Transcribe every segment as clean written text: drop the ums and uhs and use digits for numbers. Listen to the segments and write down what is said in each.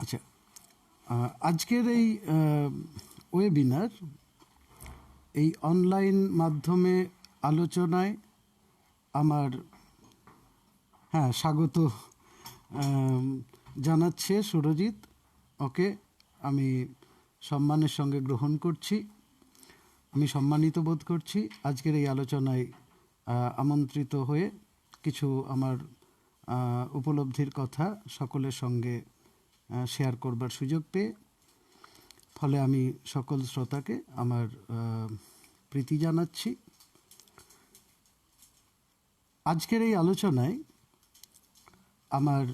আচ্ছা, আজকের এই ওয়েবিনার, এই অনলাইন মাধ্যমে আলোচনায় আমার স্বাগত জানাচ্ছে সুরজিৎ। ওকে আমি সম্মানের সঙ্গে গ্রহণ করছি। আমি সম্মানিত বোধ করছি আজকের এই আলোচনায় আমন্ত্রিত হয়ে কিছু আমার উপলব্ধির কথা সকলের সঙ্গে শেয়ার করবার সুযোগ পেয়ে। ফলে আমি সকল শ্রোতাকে আমার প্রীতি জানাচ্ছি। আজকের এই আলোচনায় আমার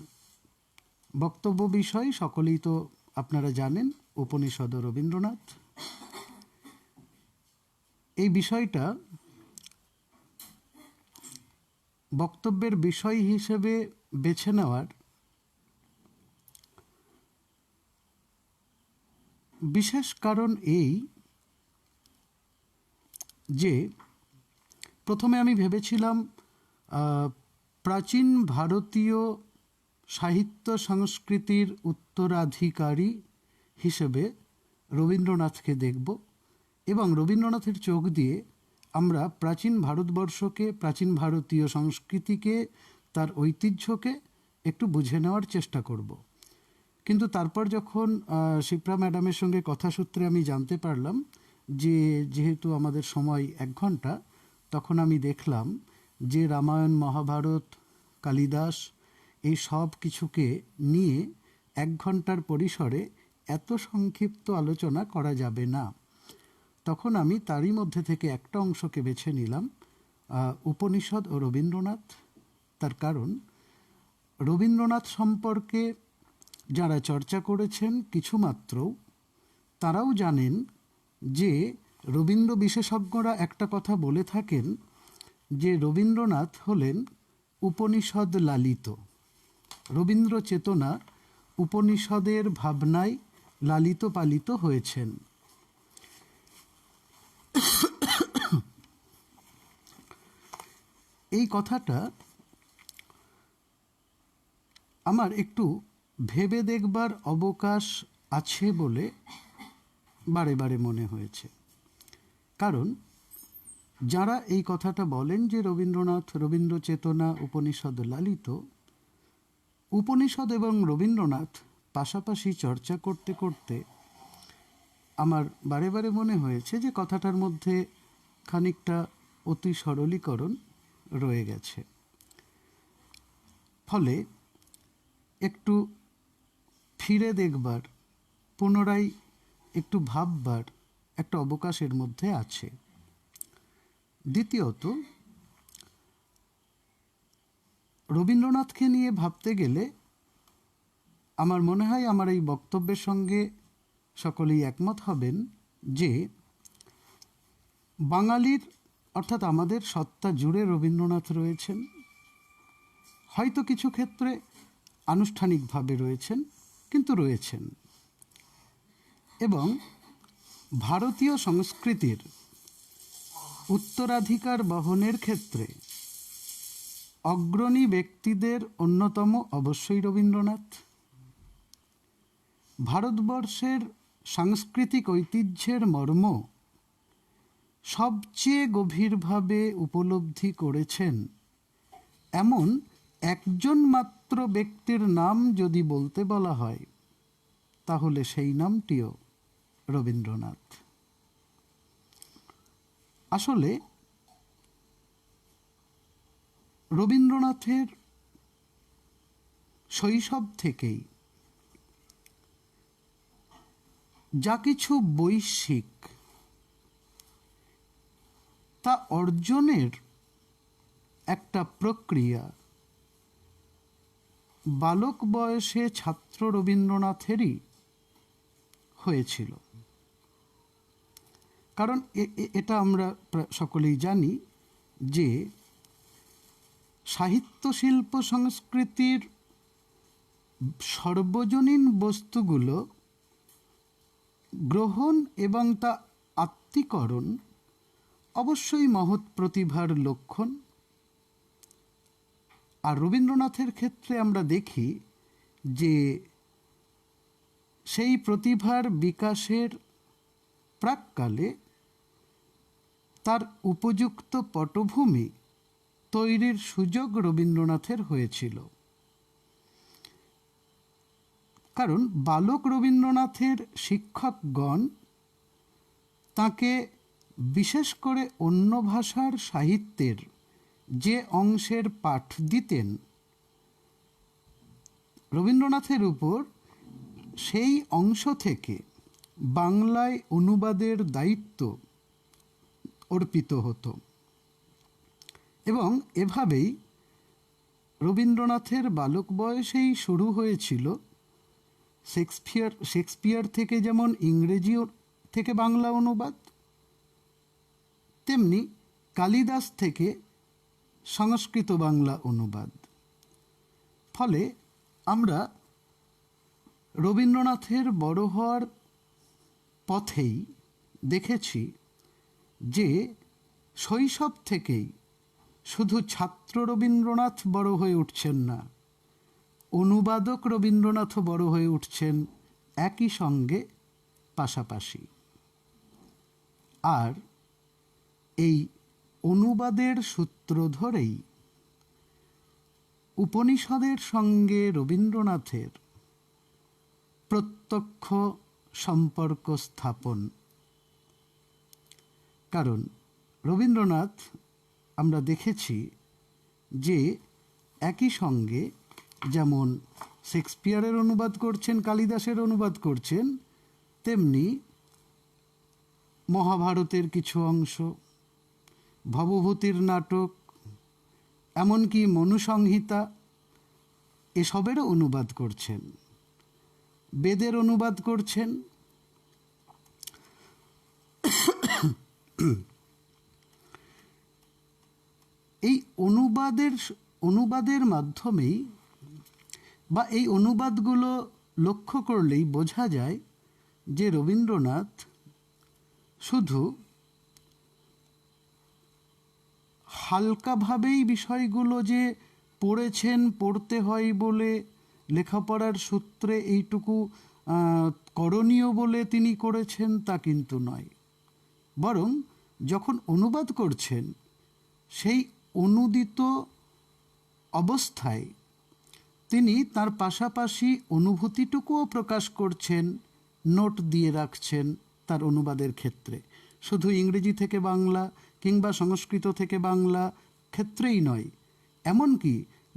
বক্তব্য বিষয় সকলেই তো আপনারা জানেন, উপনিষদ ও রবীন্দ্রনাথ। এই বিষয়টা বক্তব্যের বিষয় হিসেবে বেছে নেওয়ার বিশেষ কারণ এই যে প্রথমে আমি ভেবেছিলাম প্রাচীন ভারতীয় সাহিত্য সংস্কৃতির উত্তরাধিকারী হিসেবে রবীন্দ্রনাথকে দেখব এবং রবীন্দ্রনাথের চোখ দিয়ে আমরা প্রাচীন ভারতবর্ষকে, প্রাচীন ভারতীয় সংস্কৃতিকে, তার ঐতিহ্যকে একটু বুঝে নেওয়ার চেষ্টা করব। কিন্তু তারপর যখন শিপ্রা ম্যাডামের সঙ্গে কথাসূত্রে আমি জানতে পারলাম যে যেহেতু আমাদের সময় 1 ঘন্টা, তখন আমি দেখলাম যে রামায়ণ, মহাভারত, কালিদাস এই সব কিছুকে নিয়ে 1 ঘন্টার পরিসরে এত সংক্ষিপ্ত আলোচনা করা যাবে না। তখন আমি তারই মধ্যে থেকে একটা অংশকে বেছে নিলাম, উপনিষদ ও রবীন্দ্রনাথ। তার কারণ রবীন্দ্রনাথ সম্পর্কে যারা চর্চা করেছেন কিছুমাত্র, তারাও জানেন যে রবীন্দ্র বিশেষজ্ঞরা একটা কথা বলে থাকেন যে রবীন্দ্রনাথ হলেন উপনিষদ লালিত। রবীন্দ্র চেতনা উপনিষদের ভাবনায় লালিত পালিত হয়েছেন। এই কথাটা আমার একটু ভেবে দেখবার অবকাশ আছে বলে বারে বারে মনে হয়েছে। কারণ যারা এই কথাটা বলেন যে রবীন্দ্র চেতনা উপনিষদ লালিত, উপনিষদ এবং রবীন্দ্রনাথ পাশাপাশি চর্চা করতে করতে আমার বারে বারে মনে হয়েছে যে কথাটার মধ্যে খানিকটা অতি সরলীকরণ রয়ে গেছে। ফলে একটু ফিরে দেখবার, পুনরায় একটু ভাববার একটা অবকাশের মধ্যে আছে। দ্বিতীয়ত, রবীন্দ্রনাথকে নিয়ে ভাবতে গেলে আমার মনে হয় আমার এই বক্তব্যের সঙ্গে সকলেই একমত হবেন যে বাঙালির অর্থাৎ আমাদের সত্তা জুড়ে রবীন্দ্রনাথ রয়েছেন। হয়তো কিছু ক্ষেত্রে আনুষ্ঠানিকভাবে রয়েছেন, কিন্তু রয়েছেন। এবং ভারতীয় সংস্কৃতির উত্তরাধিকার বহনের ক্ষেত্রে অগ্রণী ব্যক্তিদের অন্যতম অবশ্যই রবীন্দ্রনাথ। ভারতবর্ষের সাংস্কৃতিক ঐতিহ্যের মর্ম সবচেয়ে গভীরভাবে উপলব্ধি করেছেন এমন একজন মাত্র ব্যক্তির নাম যদি বলতে বলা হয়, তাহলে সেই নামটিও রবীন্দ্রনাথ। আসলে রবীন্দ্রনাথের শৈশব থেকেই যা কিছু বৈশ্বিক তা অর্জনের একটা প্রক্রিয়া বালক বয়সে ছাত্র রবীন্দ্রনাথেরই হয়েছিল। কারণ এটা আমরা সকলেই জানি যে সাহিত্য, শিল্প, সংস্কৃতির সর্বজনীন বস্তুগুলো গ্রহণ এবং তা আত্মীকরণ অবশ্যই মহৎ প্রতিভার লক্ষণ। আর রবীন্দ্রনাথের ক্ষেত্রে আমরা দেখি যে সেই প্রতিভার বিকাশের প্রাক্কালে তার উপযুক্ত পটভূমি তৈরির সুযোগ রবীন্দ্রনাথের হয়েছিল। কারণ বালক রবীন্দ্রনাথের শিক্ষকগণ তাকে বিশেষ করে অন্য ভাষার সাহিত্যের যে অংশের পাঠ দিতেন, রবীন্দ্রনাথের উপর সেই অংশ থেকে বাংলায় অনুবাদের দায়িত্ব অর্পিত হতো এবং এভাবেই রবীন্দ্রনাথের বালক বয়সেই শুরু হয়েছিল শেক্সপিয়ার থেকে যেমন ইংরেজি থেকে বাংলা অনুবাদ, তেমনি কালিদাস থেকে সংস্কৃত বাংলা অনুবাদ। ফলে আমরা রবীন্দ্রনাথের বড় হওয়ার পথেই দেখেছি যে শৈশব থেকেই শুধু ছাত্র রবীন্দ্রনাথ বড় হয়ে উঠছেন না, অনুবাদক রবীন্দ্রনাথও বড় হয়ে উঠছেন একই সঙ্গে পাশাপাশি। আর এই অনুবাদের সূত্র ধরেই উপনিষদের সঙ্গে রবীন্দ্রনাথের প্রত্যক্ষ সম্পর্ক স্থাপন। কারণ রবীন্দ্রনাথ আমরা দেখেছি যে একই সঙ্গে যেমন শেক্সপিয়ারের অনুবাদ করছেন, কালিদাসের অনুবাদ করছেন, তেমনি মহাভারতের কিছু অংশ, ভবভূতির নাটক, এমনকি মনুসংহিতা এসবেরও অনুবাদ করছেন, বেদের অনুবাদ করছেন। এই অনুবাদের মাধ্যমেই বা এই অনুবাদগুলো লক্ষ্য করলেই বোঝা যায় যে রবীন্দ্রনাথ শুধু হালকাভাবেই বিষয়গুলো যে পড়েছেন, পড়তে হয় বলে লেখাপড়ার সূত্রে এইটুকু করণীয় বলে তিনি করেছেন তা কিন্তু নয়। বরং যখন অনুবাদ করছেন সেই অনুদিত অবস্থায় তিনি তার পাশাপাশি অনুভূতিটুকুও প্রকাশ করছেন, নোট দিয়ে রাখছেন তার অনুবাদের ক্ষেত্রে। শুধু ইংরেজি থেকে বাংলা কিংবা সংস্কৃত থেকে বাংলা ক্ষেত্রেই নয়, এমনকি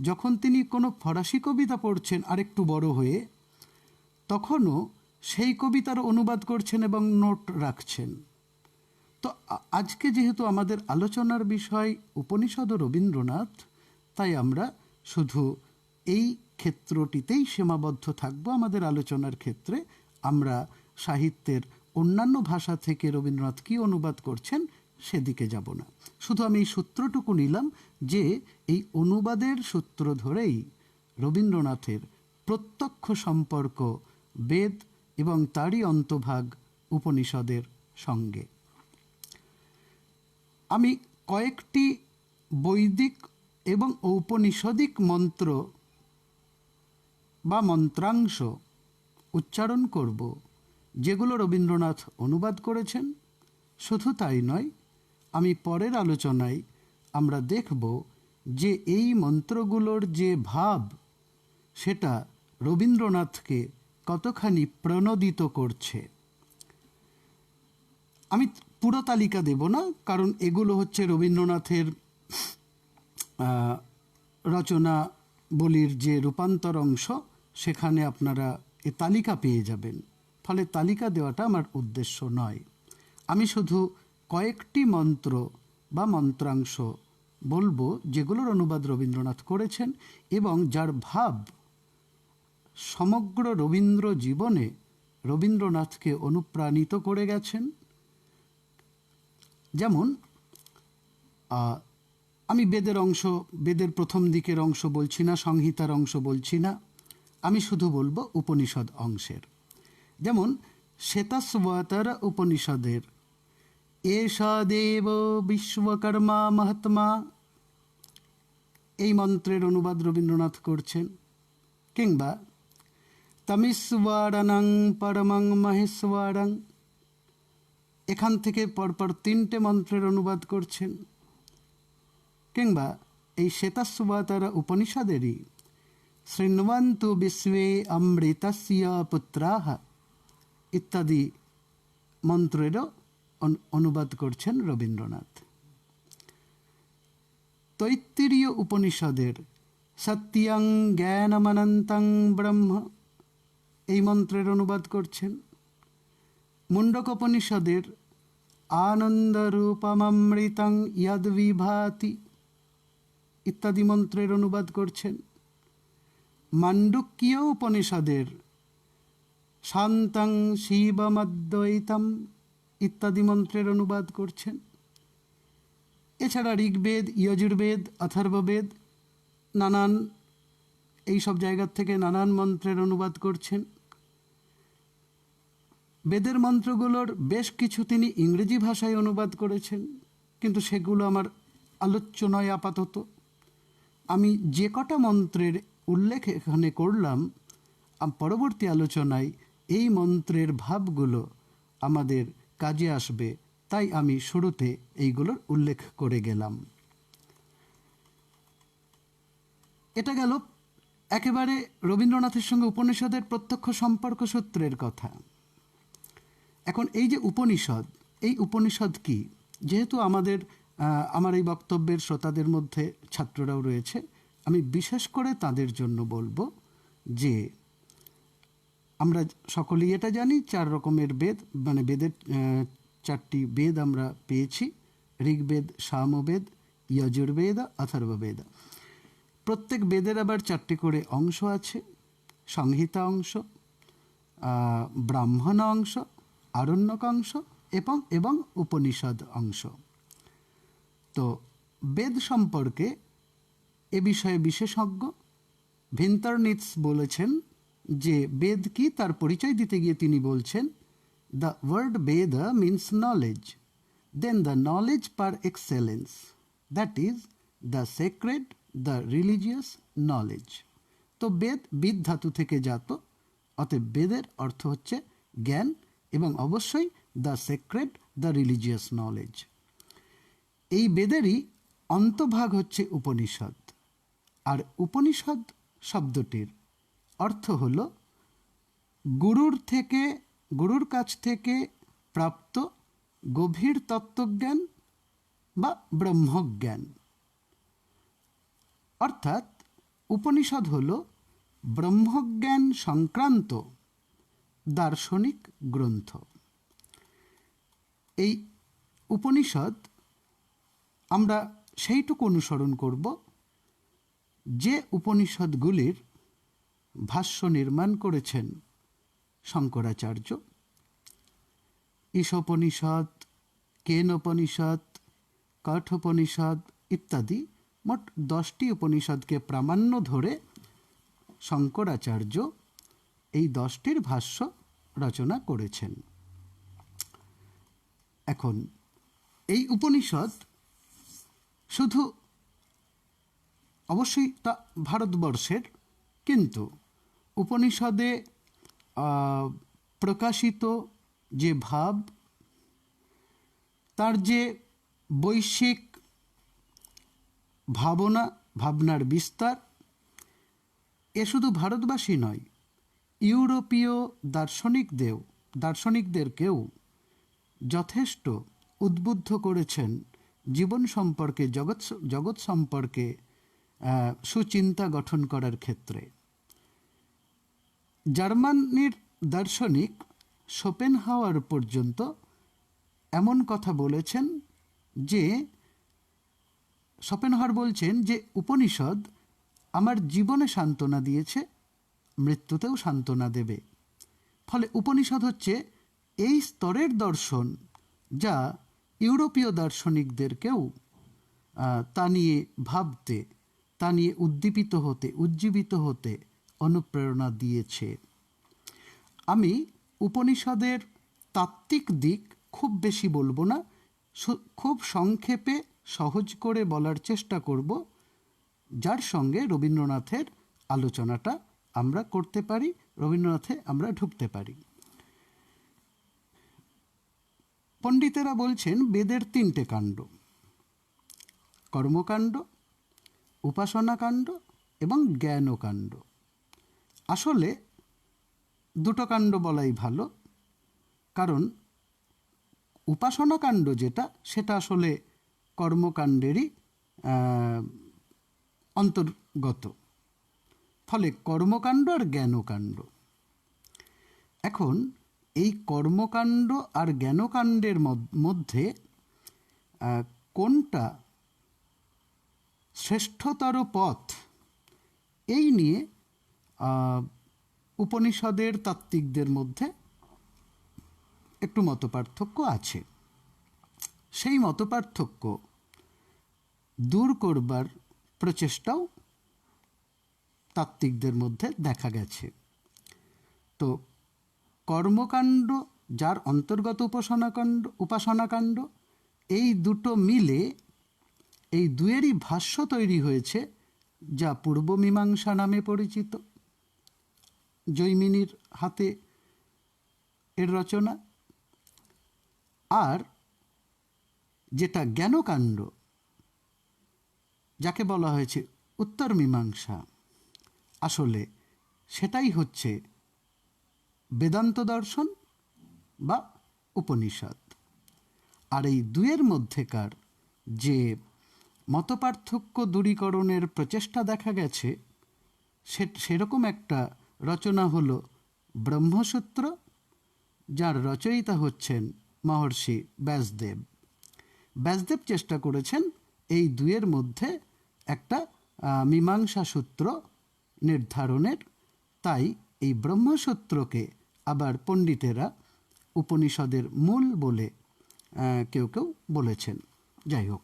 যখন তিনি কোনো ফরাসি কবিতা পড়ছেন আরেকটু বড় হয়ে, তখনও সেই কবিতার অনুবাদ করছেন এবং নোট রাখছেন। তো আজকে যেহেতু আমাদের আলোচনার বিষয় উপনিষদ ও রবীন্দ্রনাথ, তাই আমরা শুধু এই ক্ষেত্রটিতেই সীমাবদ্ধ থাকব আমাদের আলোচনার ক্ষেত্রে। আমরা সাহিত্যের অন্যান্য ভাষা থেকে রবীন্দ্রনাথ কী অনুবাদ করছেন সেদিকে যাব না। শুধু আমি এই সূত্রটুকু নিলাম যে এই অনুবাদের সূত্র ধরেই রবীন্দ্রনাথের প্রত্যক্ষ সম্পর্ক বেদ এবং তারই অন্তভাগ উপনিষদের সঙ্গে। আমি কয়েকটি বৈদিক এবং ঔপনিষদিক মন্ত্র বা মন্ত্রাংশ উচ্চারণ করব যেগুলো রবীন্দ্রনাথ অনুবাদ করেছেন। শুধু তাই নয়, আমি পরের আলোচনায় আমরা দেখব যে এই মন্ত্রগুলোর যে ভাব সেটা রবীন্দ্রনাথকে কতখানি প্রণোদিত করছে। আমি পুরো তালিকা দেব না, কারণ এগুলো হচ্ছে রবীন্দ্রনাথের রচনাবলীর যে রূপান্তর অংশ, সেখানে আপনারা এ তালিকা পেয়ে যাবেন। ফলে তালিকা দেওয়াটা আমার উদ্দেশ্য নয়। আমি শুধু কয়েকটি মন্ত্র বা মন্ত্রাংশ বলবো যেগুলোর অনুবাদ রবীন্দ্রনাথ করেছেন এবং যার ভাব সমগ্র রবীন্দ্র জীবনে রবীন্দ্রনাথকে অনুপ্রাণিত করে গেছেন। যেমন আমি বেদের প্রথম দিকের অংশ বলছি না, সংহিতার অংশ বলছি না, আমি শুধু বলবো উপনিষদ অংশের। যেমন শ্বেতাশ্বতর উপনিষদের এষা দেব বিশ্বকর্মা মহাত্মা, এই মন্ত্রের অনুবাদ রবীন্দ্রনাথ করছেন। কিংবা তমিস্বরণং পরমং মহেশ্বরং, এখান থেকে পরপর 3টে মন্ত্রের অনুবাদ করছেন। কিংবা এই শ্বেতাশ্বতর উপনিষদেরই শৃণ্বন্তু বিশ্বে অমৃতস্য পুত্রাঃ ইত্যাদি মন্ত্রেরও অনুবাদ করছেন রবীন্দ্রনাথ। তৈত্তিরীয় উপনিষদের সত্যং জ্ঞানমনন্তং ব্রহ্ম এই মন্ত্রের অনুবাদ করছেন। মুণ্ডকোপনিষদের আনন্দরূপমৃতং যদ্বিভাতি ইত্যাদি মন্ত্রের অনুবাদ করছেন। মাণ্ডুক্যীয় উপনিষদের শান্তং শিবমদ্বৈতম ইত্যাদি মন্ত্রের অনুবাদ করছেন। এছাড়া ঋগ্বেদ, যজুর্বেদ, অথর্ববেদ নানান এইসব জায়গার থেকে নানান মন্ত্রের অনুবাদ করছেন। বেদের মন্ত্রগুলোর বেশ কিছু তিনি ইংরেজি ভাষায় অনুবাদ করেছেন, কিন্তু সেগুলো আমার আলোচ্য নয় আপাতত। আমি যে কটা মন্ত্রের উল্লেখ এখানে করলাম, পরবর্তী আলোচনায় এই মন্ত্রের ভাবগুলো আমাদের কাজে আসবে, তাই আমি শুরুতে এইগুলোর উল্লেখ করে গেলাম। এটা গেল একেবারে রবীন্দ্রনাথের সঙ্গে উপনিষদের প্রত্যক্ষ সম্পর্ক সূত্রের কথা। এখন এই যে উপনিষদ, এই উপনিষদ কি? যেহেতু আমার এই বক্তব্যের শ্রোতাদের মধ্যে ছাত্ররাও রয়েছে, আমি বিশেষ করে তাদের জন্য বলবো যে আমরা সকলেই এটা জানি 4 রকমের বেদ, মানে বেদের 4টি বেদ আমরা পেয়েছি: ঋগ্বেদ, সামবেদ, যজুর্বেদ, অথর্ববেদ। প্রত্যেক বেদের আবার 4টি করে অংশ আছে: সংহিতা অংশ, ব্রাহ্মণ অংশ, আরণ্যক অংশ এবং উপনিষদ অংশ। তো বেদ সম্পর্কে এ বিষয়ে বিশেষজ্ঞ ভিন্টারনিটস বলেছেন যে বেদ কি তার পরিচয় দিতে গিয়ে তিনি বলছেন, the word Veda means knowledge, then the knowledge per excellence, that is the sacred, the religious knowledge. তো বেদ বিদ ধাতু থেকে জাত, অতএব বেদের অর্থ হচ্ছে জ্ঞান এবং অবশ্যই the sacred, the religious knowledge. এই বেদেরই অন্তভাগ হচ্ছে উপনিষদ। আর উপনিষদ শব্দটির অর্থ হল গুরুর কাছ থেকে প্রাপ্ত গভীর তত্ত্বজ্ঞান বা ব্রহ্মজ্ঞান। অর্থাৎ উপনিষদ হল ব্রহ্মজ্ঞান সংক্রান্ত দার্শনিক গ্রন্থ। এই উপনিষদ আমরা সেইটুকু অনুসরণ করব যে উপনিষদগুলির ভাষ্য নির্মাণ করেছেন শঙ্করাচার্য। ঈশোপনিষদ, কেনোপনিষদ, কঠোপনিষদ ইত্যাদি মোট 10টি উপনিষদকে প্রামাণ্য ধরে শঙ্করাচার্য এই 10টির ভাষ্য রচনা করেছেন। এখন এই উপনিষদ শুধু অবশ্যই তা ভারতবর্ষের, কিন্তু উপনিষদে প্রকাশিত যে ভাব, তার যে বৈশ্বিক ভাবনার বিস্তার, এ শুধু ভারতবাসী নয়, ইউরোপীয় দার্শনিকদেরকেও যথেষ্ট উদ্বুদ্ধ করেছেন জীবন সম্পর্কে, জগৎ সম্পর্কে সুচিন্তা গঠন করার ক্ষেত্রে। জার্মানির দার্শনিক শোপেনহাওয়ার পর্যন্ত এমন কথা বলেছেন যে শোপেনহাওয়ার বলছেন যে উপনিষদ আমার জীবনে সান্ত্বনা দিয়েছে, মৃত্যুতেও সান্ত্বনা দেবে। ফলে উপনিষদ হচ্ছে এই স্তরের দর্শন যা ইউরোপীয় দার্শনিকদেরকেও তা নিয়ে ভাবতে, তা নিয়ে উজ্জীবিত হতে অনুপ্রেরণা দিয়েছে। আমি উপনিষদের তাত্ত্বিক দিক খুব বেশি বলবো না, খুব সংক্ষেপে সহজ করে বলার চেষ্টা করব, যার সঙ্গে রবীন্দ্রনাথের আলোচনাটা আমরা করতে পারি, রবীন্দ্রনাথে আমরা ঢুকতে পারি। পণ্ডিতেরা বলছেন বেদের 3টে কাণ্ড, কর্মকাণ্ড, উপাসনাকাণ্ড এবং জ্ঞানকাণ্ড। আসলে 2টো কাণ্ড বলাই ভালো, কারণ উপাসনাকাণ্ড যেটা সেটা আসলে কর্মকাণ্ডেরই অন্তর্গত, ফলে কর্মকাণ্ড আর জ্ঞানকাণ্ড। এখন এই কর্মকাণ্ড আর জ্ঞানকাণ্ডের মধ্যে কোনটা শ্রেষ্ঠতর পথ, এই নিয়ে উপনিষদের তাত্ত্বিকদের মধ্যে একটু মতপার্থক্য আছে। সেই মতপার্থক্য দূর করবার প্রচেষ্টাও তাত্ত্বিকদের মধ্যে দেখা গেছে। তো কর্মকাণ্ড যার অন্তর্গত উপাসনাকাণ্ড, এই দুটো মিলে এই দুয়েরই ভাষ্য তৈরি হয়েছে, যা পূর্বমীমাংসা নামে পরিচিত। জৈমিনীর হাতে এর রচনা। আর যেটা জ্ঞানকাণ্ড, যাকে বলা হয়েছে উত্তর মীমাংসা, আসলে সেটাই হচ্ছে বেদান্ত দর্শন বা উপনিষদ। আর এই দুয়ের মধ্যেকার যে মতপার্থক্য দূরীকরণের প্রচেষ্টা দেখা গেছে, সেরকম একটা রচনা হলো ব্রহ্মসূত্র, যার রচয়িতা হচ্ছেন মহর্ষি ব্যাসদেব। ব্যাসদেব চেষ্টা করেছেন এই দুয়ের মধ্যে একটা মীমাংসা সূত্র নির্ধারণের। তাই এই ব্রহ্মসূত্রকে আবার পণ্ডিতেরা উপনিষদের মূল বলে কেউ কেউ বলেছেন। যাই হোক,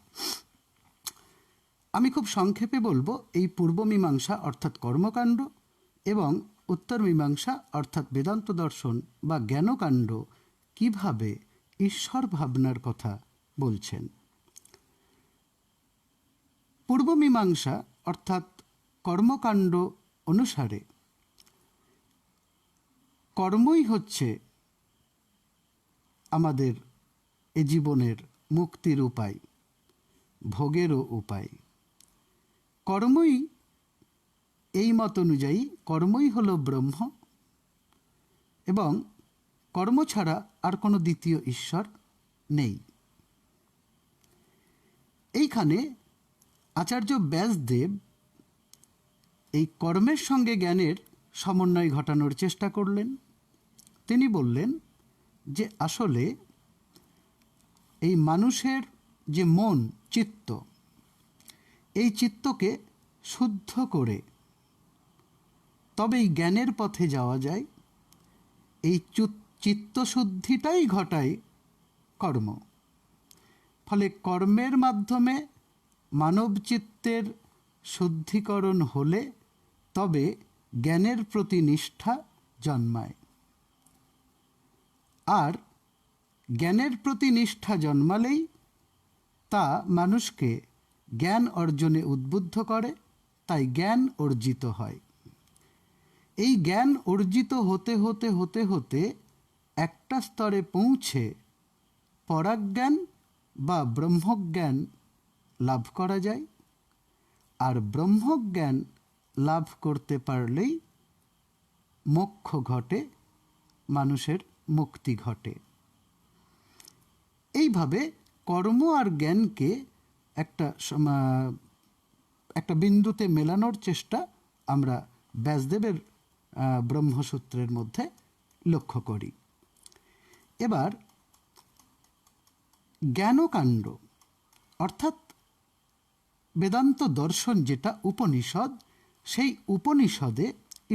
আমি খুব সংক্ষেপে বলবো, এই পূর্বমীমাংসা অর্থাৎ কর্মকাণ্ড এবং উত্তর মীমাংসা অর্থাৎ বেদান্ত দর্শন বা জ্ঞানকাণ্ড কিভাবে ঈশ্বর ভাবনার কথা বলছেন। পূর্বমীমাংসা অর্থাৎ কর্মকাণ্ড অনুসারে কর্মই হচ্ছে আমাদের এ জীবনের মুক্তির উপায়, ভোগেরও উপায়। কর্মই, এই মত অনুযায়ী কর্মই হলো ব্রহ্ম, এবং কর্ম ছাড়া আর কোনো দ্বিতীয় ঈশ্বর নেই। এইখানে আচার্য ব্যাসদেব এই কর্মের সঙ্গে জ্ঞানের সমন্বয় ঘটানোর চেষ্টা করলেন। তিনি বললেন যে আসলে এই মানুষের যে মন, চিত্ত, এই চিত্তকে শুদ্ধ করে তবেই জ্ঞানের পথে যাওয়া যায়। এই চিত্তশুদ্ধিটাই ঘটায় কর্ম। ফলে কর্মের মাধ্যমে মানব চিত্তের শুদ্ধিকরণ হলে তবে জ্ঞানের প্রতি নিষ্ঠা জন্মায়। আর জ্ঞানের প্রতি নিষ্ঠা জন্মালেই তা মানুষকে জ্ঞান অর্জনে উদ্বুদ্ধ করে, তাই জ্ঞান অর্জিত হয়। এই জ্ঞান অর্জিত হতে হতে হতে হতে একটা স্তরে পৌঁছে পরাজ্ঞান বা ব্রহ্মজ্ঞান লাভ করা যায়। আর ব্রহ্মজ্ঞান লাভ করতে পারলেই মোক্ষ ঘটে, মানুষের মুক্তি ঘটে। এইভাবে কর্ম আর জ্ঞানকে একটা বিন্দুতে মেলানোর চেষ্টা আমরা ব্যাসদেবের ব্রহ্মসূত্রের মধ্যে লক্ষ্য করি। এবার জ্ঞানকাণ্ড অর্থাৎ বেদান্ত দর্শন, যেটা উপনিষদ, সেই উপনিষদে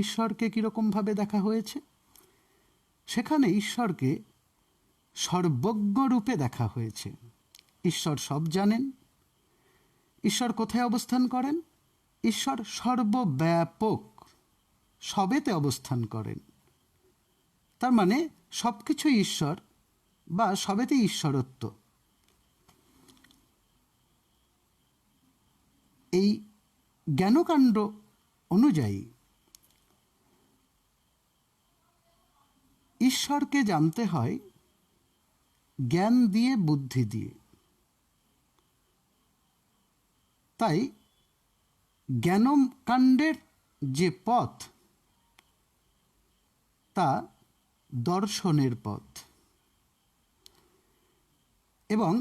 ঈশ্বরকে কীরকমভাবে দেখা হয়েছে। সেখানে ঈশ্বরকে সর্বজ্ঞ রূপে দেখা হয়েছে। ঈশ্বর সব জানেন। ঈশ্বর কোথায় অবস্থান করেন? ঈশ্বর সর্বব্যাপক, সবেতে অবস্থান করেন। তার মানে সব কিছুই ঈশ্বর বা সবেতেই ঈশ্বরত্ব। এই জ্ঞানকাণ্ড অনুযায়ী ঈশ্বরকে জানতে হয় জ্ঞান দিয়ে, বুদ্ধি দিয়ে। তাই জ্ঞানকাণ্ডের যে পথ তা দর্শনের পথ, এবং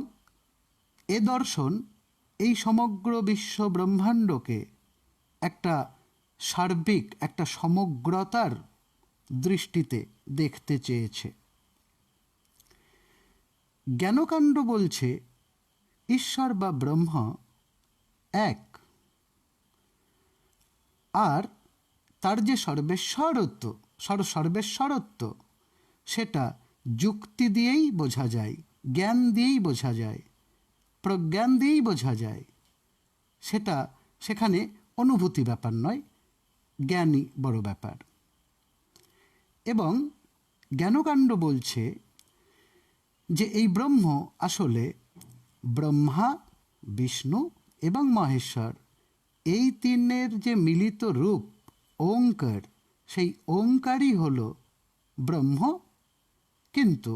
এ দর্শন এই সমগ্র বিশ্ব ব্রহ্মাণ্ডকে একটা সার্বিক, একটা সমগ্রতার দৃষ্টিতে দেখতে চেয়েছে। জ্ঞানকাণ্ড বলছে ঈশ্বর বা ব্রহ্ম এক, আর তার যে সর্বেশ্বরত্ব সেটা যুক্তি দিয়েই বোঝা যায়, জ্ঞান দিয়েই বোঝা যায়, প্রজ্ঞান দিয়েই বোঝা যায়। সেখানে অনুভূতি ব্যাপার নয়, জ্ঞানই বড় ব্যাপার। এবং জ্ঞানকাণ্ড বলছে যে এই ব্রহ্ম আসলে ব্রহ্মা, বিষ্ণু এবং মহেশ্বর, এই তিনের যে মিলিত রূপ ওঙ্কার, সেই ওঙ্কারই হল ব্রহ্ম, কিন্তু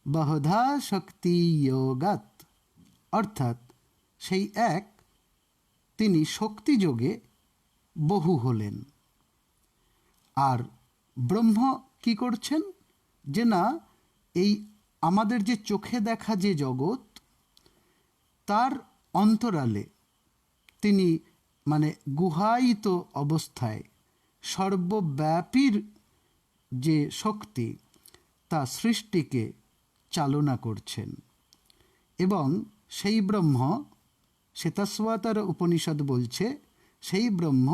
বহুধা শক্তি যোগাৎ, অর্থাৎ সেই এক, তিনি শক্তিযোগে বহু হলেন। আর ব্রহ্ম কি করছেন, যে না, এই আমাদের যে চোখে দেখা যে জগৎ, তার অন্তরালে তিনি মানে গুহায়িত অবস্থায় সর্বব্যাপীর যে শক্তি, তা সৃষ্টিকে চালনা করছেন। এবং সেই ব্রহ্ম, শ্বেতাশ্বতর উপনিষদ বলছে, সেই ব্রহ্ম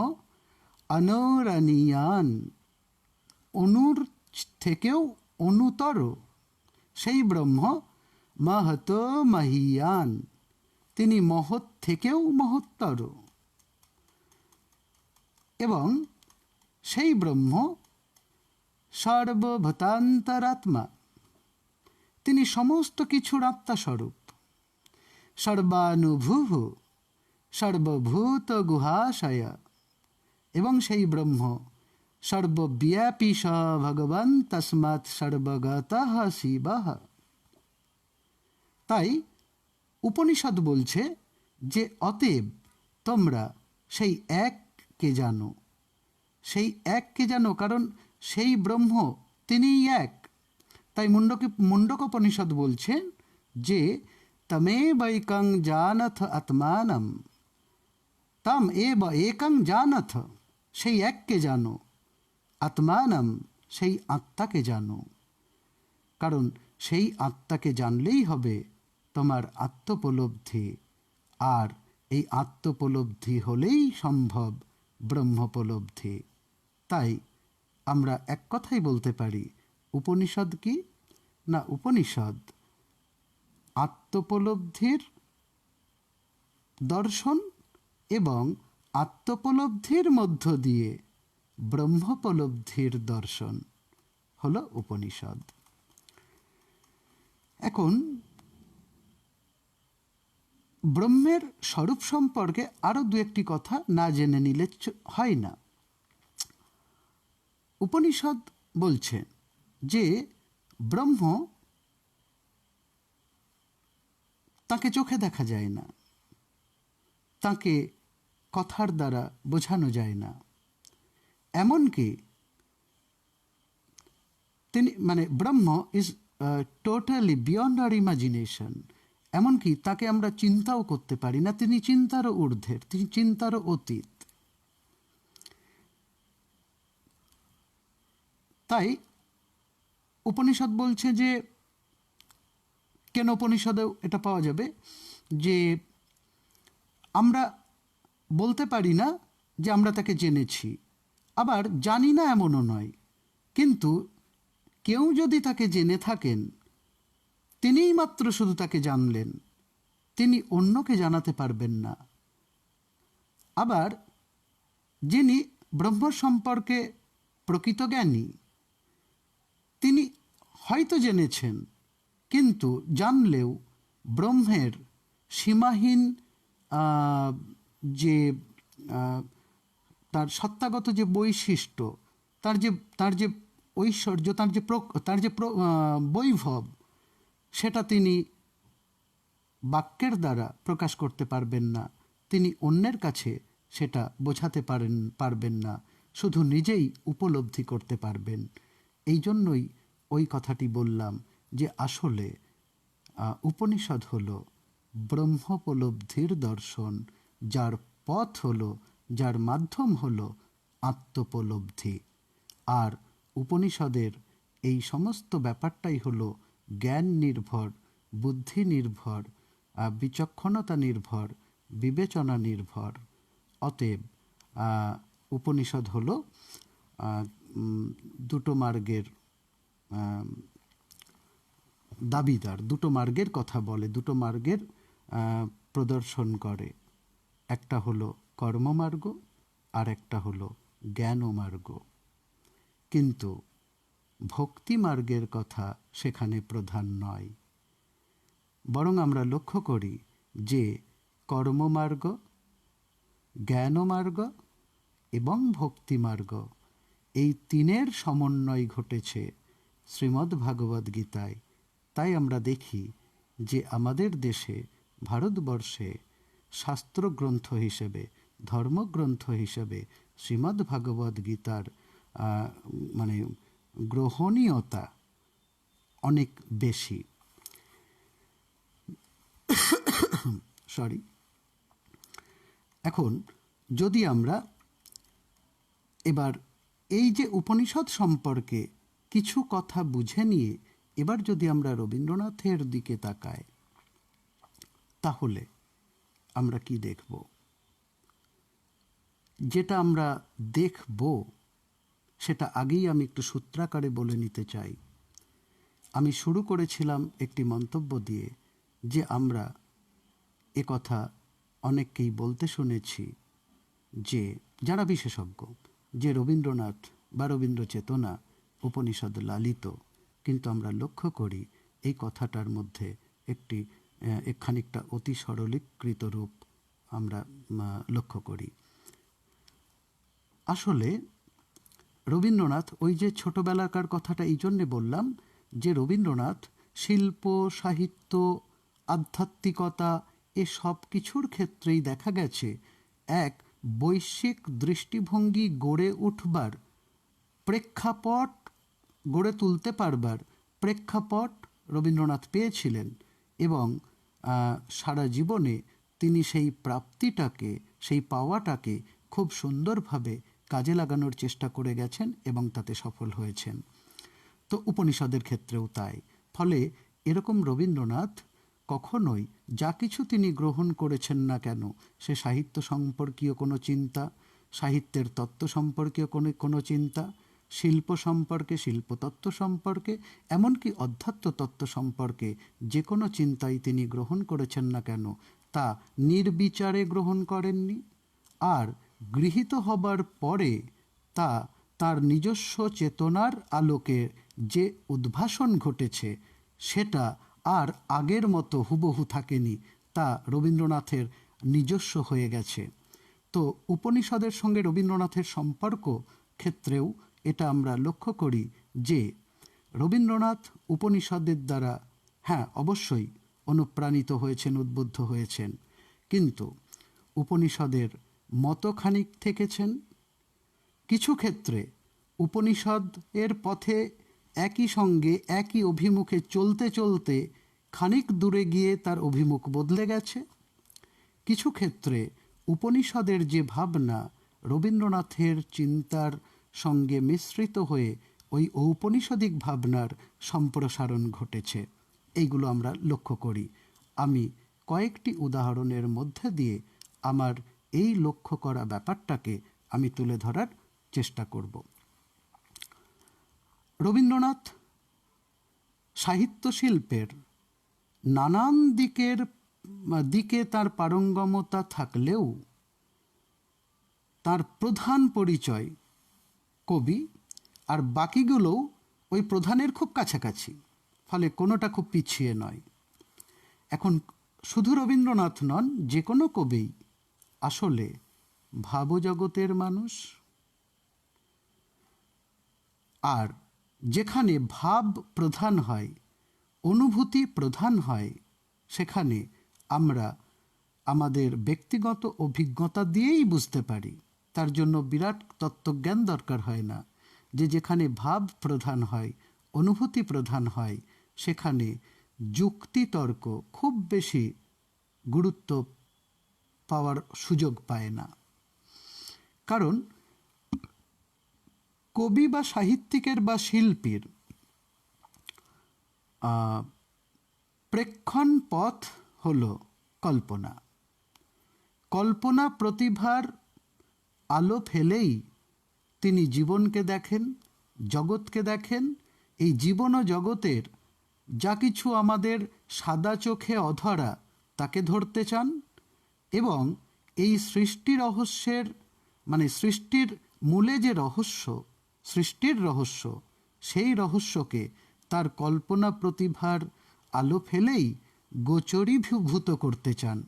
অনুরণীয়ান, অনুর থেকেও অনুতর, সেই ব্রহ্ম মহত মহীয়ান, তিনি মহৎ থেকেও মহত্তর, এবং সেই ব্রহ্ম সর্বভূতান্তরাত্মা, তিনি সমস্ত কিছুর আত্মাস্বরূপ, সর্বানুভূঃ সর্বভূত গুহাশয়, এবং সেই ব্রহ্ম সর্বব্যাপী স ভগবান তস্মাৎ সর্বগতঃ শিবঃ। তাই উপনিষদ বলছে যে অতএব তোমরা সেই এককে জানো, সেই এককে জানো, কারণ সেই ব্রহ্ম তিনিই এক। তাই মুণ্ডকোপনিষদ বলছেন যে তমেবৈকং জানথ আত্মানম, তম এব একং জানথ, সেই এককে জানো, আত্মানম, সেই আত্মাকে জানো, কারণ সেই আত্মাকে জানলেই হবে তোমার আত্মোপলব্ধি, আর এই আত্মোপলব্ধি হলেই সম্ভব ব্রহ্মোপলব্ধি। তাই আমরা এক কথাই বলতে পারি, উপনিষদ কি না, উপনিষদ আত্মোপলব্ধির দর্শন, এবং আত্মোপলব্ধির মধ্য দিয়ে ব্রহ্মোপলব্ধির দর্শন হল উপনিষদ। এখন ব্রহ্মের স্বরূপ সম্পর্কে আরও দু একটি কথা না জেনে নিলে হয় না। উপনিষদ বলছে যে ব্রহ্ম, তাকে চোখে দেখা যায় না, তাকে কথার দ্বারা বোঝানো যায় না, এমনকি তিনি মানে ব্রহ্ম is totally beyond our imagination, এমনকি তাকে আমরা চিন্তাও করতে পারি না, তিনি চিন্তারও ঊর্ধ্বের, তিনি চিন্তারও অতীত। তাই উপনিষদ বলছে যে, কেন উপনিষদেও এটা পাওয়া যাবে যে আমরা বলতে পারি না যে আমরা তাকে জেনেছি, আবার জানি না এমনও নয়, কিন্তু কেউ যদি তাকে জেনে থাকেন, তিনিই মাত্র শুধু তাকে জানলেন, তিনি অন্যকে জানাতে পারবেন না। আবার যিনি ব্রহ্ম সম্পর্কে প্রকৃত জ্ঞানী, তিনি হয়তো জেনেছেন, কিন্তু জানলেও ব্রহ্মের সীমাহীন যে তার সত্তাগত যে বৈশিষ্ট্য, তার যে ঐশ্বর্য, তার যে বৈভব, সেটা তিনি বাক্যের দ্বারা প্রকাশ করতে পারবেন না, তিনি অন্যের কাছে সেটা বোঝাতে পারবেন না, শুধু নিজেই উপলব্ধি করতে পারবেন। এই জন্যই ওই কথাটি বললাম যে আসলে উপনিষদ হলো ব্রহ্মোপলব্ধির দর্শন, যার পথ হলো, যার মাধ্যম হলো আত্মোপলব্ধি। আর উপনিষদের এই সমস্ত ব্যাপারটাই হলো জ্ঞান নির্ভর, বুদ্ধি নির্ভর, বিচক্ষণতা নির্ভর, বিবেচনা নির্ভর। অতএব উপনিষদ হলো দুটো মার্গের দাবিদার, দুটো মার্গের কথা বলে, দুটো মার্গের প্রদর্শন করে। একটা হলো কর্মমার্গ, আর একটা হলো জ্ঞানমার্গ। কিন্তু ভক্তি মার্গের কথা সেখানে প্রধান নয়। বরং আমরা লক্ষ্য করি যে কর্মমার্গ, জ্ঞানমার্গ এবং ভক্তিমার্গ, এই তিনের সমন্বয় ঘটেছে শ্রীমদ্ ভাগবত গীতায়। তাই আমরা দেখি যে আমাদের দেশে, ভারতবর্ষে শাস্ত্রগ্রন্থ হিসেবে, ধর্মগ্রন্থ হিসেবে শ্রীমদ্ ভাগবত গীতার মানে গ্রহণীয়তা অনেক বেশি। এখন যদি আমরা এবার এই যে উপনিষদ সম্পর্কে কিছু কথা বুঝে নিয়ে এবার যদি আমরা রবীন্দ্রনাথের দিকে তাকাই, তাহলে আমরা কি দেখব? যেটা আমরা দেখব সেটা আগেই আমি একটু সূত্রাকারে বলে নিতে চাই। আমি শুরু করেছিলাম একটি মন্তব্য দিয়ে যে আমরা কথা অনেককেই বলতে শুনেছি যে যারা বিশেষজ্ঞ, যে রবীন্দ্রনাথ বা রবীন্দ্র চেতনা উপনিষদ লালিত। কিন্তু আমরা লক্ষ্য করি এই কথাটার মধ্যে খানিকটা অতি সরলীকৃত রূপ আমরা লক্ষ্য করি। আসলে রবীন্দ্রনাথ, ওই যে ছোটবেলাকার কথাটা এই জন্যে বললাম যে রবীন্দ্রনাথ শিল্প, সাহিত্য, আধ্যাত্মিকতা এ সব কিছুর ক্ষেত্রেই দেখা গেছে এক বৈশ্বিক দৃষ্টিভঙ্গি গড়ে উঠবার প্রেক্ষাপট, গড়ে তুলতে পারবার প্রেক্ষাপট রবীন্দ্রনাথ পেয়েছিলেন। এবং সারা জীবনে তিনি সেই প্রাপ্তিটাকে, সেই পাওয়াটাকে খুব সুন্দরভাবে কাজে লাগানোর চেষ্টা করে গেছেন এবং তাতে সফল হয়েছেন। তো উপনিষদের ক্ষেত্রেও তাই। ফলে এরকম রবীন্দ্রনাথ কখনোই যা কিছু তিনি গ্রহণ করেছেন না কেন, সে সাহিত্য সম্পর্কীয় কোনো চিন্তা, সাহিত্যের তত্ত্ব সম্পর্কীয় কোনো চিন্তা, শিল্প সম্পর্কে, শিল্পতত্ত্ব সম্পর্কে, এমনকি অধ্যাত্ম তত্ত্ব সম্পর্কে যে কোনো চিন্তাই তিনি গ্রহণ করেছেন না কেন, তা নির্বিচারে গ্রহণ করেননি। আর গৃহীত হবার পরে তা তার নিজস্ব চেতনার আলোকে যে উদ্ভাসন ঘটেছে, সেটা আর আগের মতো হুবহু থাকেনি, তা রবীন্দ্রনাথের নিজস্ব হয়ে গেছে। তো উপনিষদের সঙ্গে রবীন্দ্রনাথের সম্পর্ক ক্ষেত্রেও এটা আমরা লক্ষ্য করি যে রবীন্দ্রনাথ উপনিষদের দ্বারা অবশ্যই অনুপ্রাণিত হয়েছেন, উদ্বুদ্ধ হয়েছেন, কিন্তু উপনিষদের মতখানিক থেকেছেন। কিছু ক্ষেত্রে উপনিষদের পথে একই সঙ্গে একই অভিমুখে চলতে চলতে খানিক দূরে গিয়ে তার অভিমুখ বদলে গেছে। কিছু ক্ষেত্রে উপনিষদের যে ভাবনা রবীন্দ্রনাথের চিন্তার সঙ্গে মিশ্রিত হয়ে ওই ঔপনিষদিক ভাবনার সম্প্রসারণ ঘটেছে। এইগুলো আমরা লক্ষ্য করি। আমি কয়েকটি উদাহরণের মধ্যে দিয়ে আমার এই লক্ষ্য করা ব্যাপারটাকে আমি তুলে ধরার চেষ্টা করব। রবীন্দ্রনাথ সাহিত্য শিল্পের নানান দিকে তার পারঙ্গমতা থাকলেও তার প্রধান পরিচয় কবি, আর বাকিগুলোও ওই প্রধানের খুব কাছাকাছি, ফলে কোনোটা খুব পিছিয়ে নয়। এখন শুধু রবীন্দ্রনাথ নন, যে কোনো কবি আসলে ভাবজগতের মানুষ। আর যেখানে ভাব প্রধান হয়, অনুভূতি প্রধান হয়, সেখানে আমরা আমাদের ব্যক্তিগত অভিজ্ঞতা দিয়েই বুঝতে পারি। তার জন্য বিরাট তত্ত্বজ্ঞান দরকার হয় না। যেখানে ভাব প্রধান হয়, অনুভূতি প্রধান হয়, সেখানে যুক্তিতর্ক খুব বেশি গুরুত্ব পাওয়ার সুযোগ পায় না। কারণ কবি বা সাহিত্যিকের বা শিল্পীর প্রেক্ষণ পথ হল কল্পনা। কল্পনা প্রতিভার আলো ফেলেই তিনি জীবনকে দেখেন, জগৎকে দেখেন। এই জীবন ও জগতের যা কিছু আমাদের সাদা চোখে অধরা, তাকে ধরতে চান এবং এই সৃষ্টি রহস্যের, মানে সৃষ্টির মূলে যে রহস্য, সৃষ্টির রহস্য, সেই রহস্যকে তার কল্পনা প্রতিভার আলো ফেলেই গোচরীভূত করতে চান।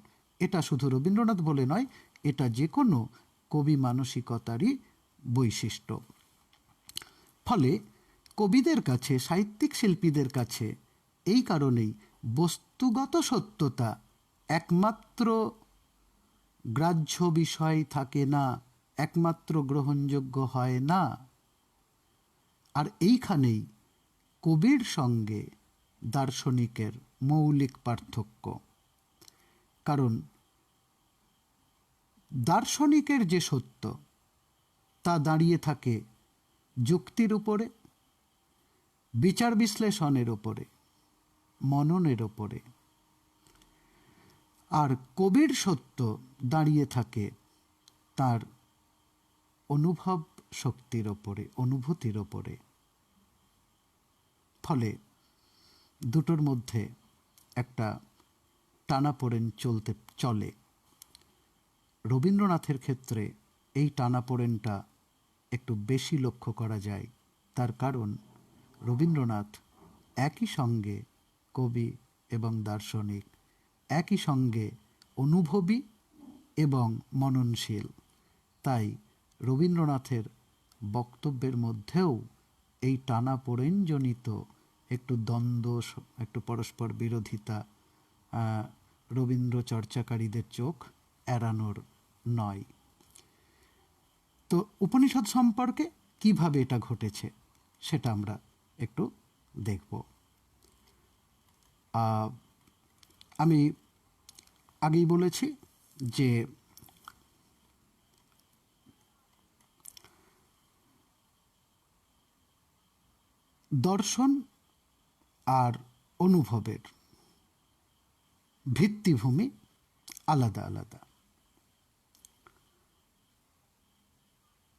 এটা শুধু রবীন্দ্রনাথ বলে নয়, এটা যে কোনো কবি মানসিকতারই বৈশিষ্ট্য। ফলে কবিদের কাছে, সাহিত্যিক শিল্পীদের কাছে এই কারণেই বস্তুগত সত্যতা একমাত্র গ্রাহ্য বিষয় থাকে না, একমাত্র গ্রহণযোগ্য হয় না। আর এইখানেই কবির সঙ্গে দার্শনিকের মৌলিক পার্থক্য। কারণ দার্শনিকের যে সত্য, তা দাঁড়িয়ে থাকে যুক্তির উপরে, বিচার বিশ্লেষণের উপরে, মননের উপরে। আর কবির সত্য দাঁড়িয়ে থাকে তার অনুভব শক্তির ওপরে, অনুভূতির ওপরে। ফলে দুটোর মধ্যে একটা টানাপোড়েন চলে। রবীন্দ্রনাথের ক্ষেত্রে এই টানাপোড়েনটা একটু বেশি লক্ষ্য করা যায়। তার কারণ রবীন্দ্রনাথ একই সঙ্গে কবি এবং দার্শনিক, একই সঙ্গে অনুভবী এবং মননশীল। তাই রবীন্দ্রনাথের বক্তব্যের মধ্যেও এই টানাপোড়েনজনিত একটু দ্বন্দ্ব, একটু পরস্পর বিরোধিতা রবীন্দ্র চর্চাকারীদের চোখ এড়ানোর নয়। তো উপনিষদ সম্পর্কে কিভাবে এটা ঘটেছে সেটা আমরা একটু দেখব। আমি আগেই বলেছি যে দর্শন আর অনুভবের ভিত্তিভূমি আলাদা আলাদা।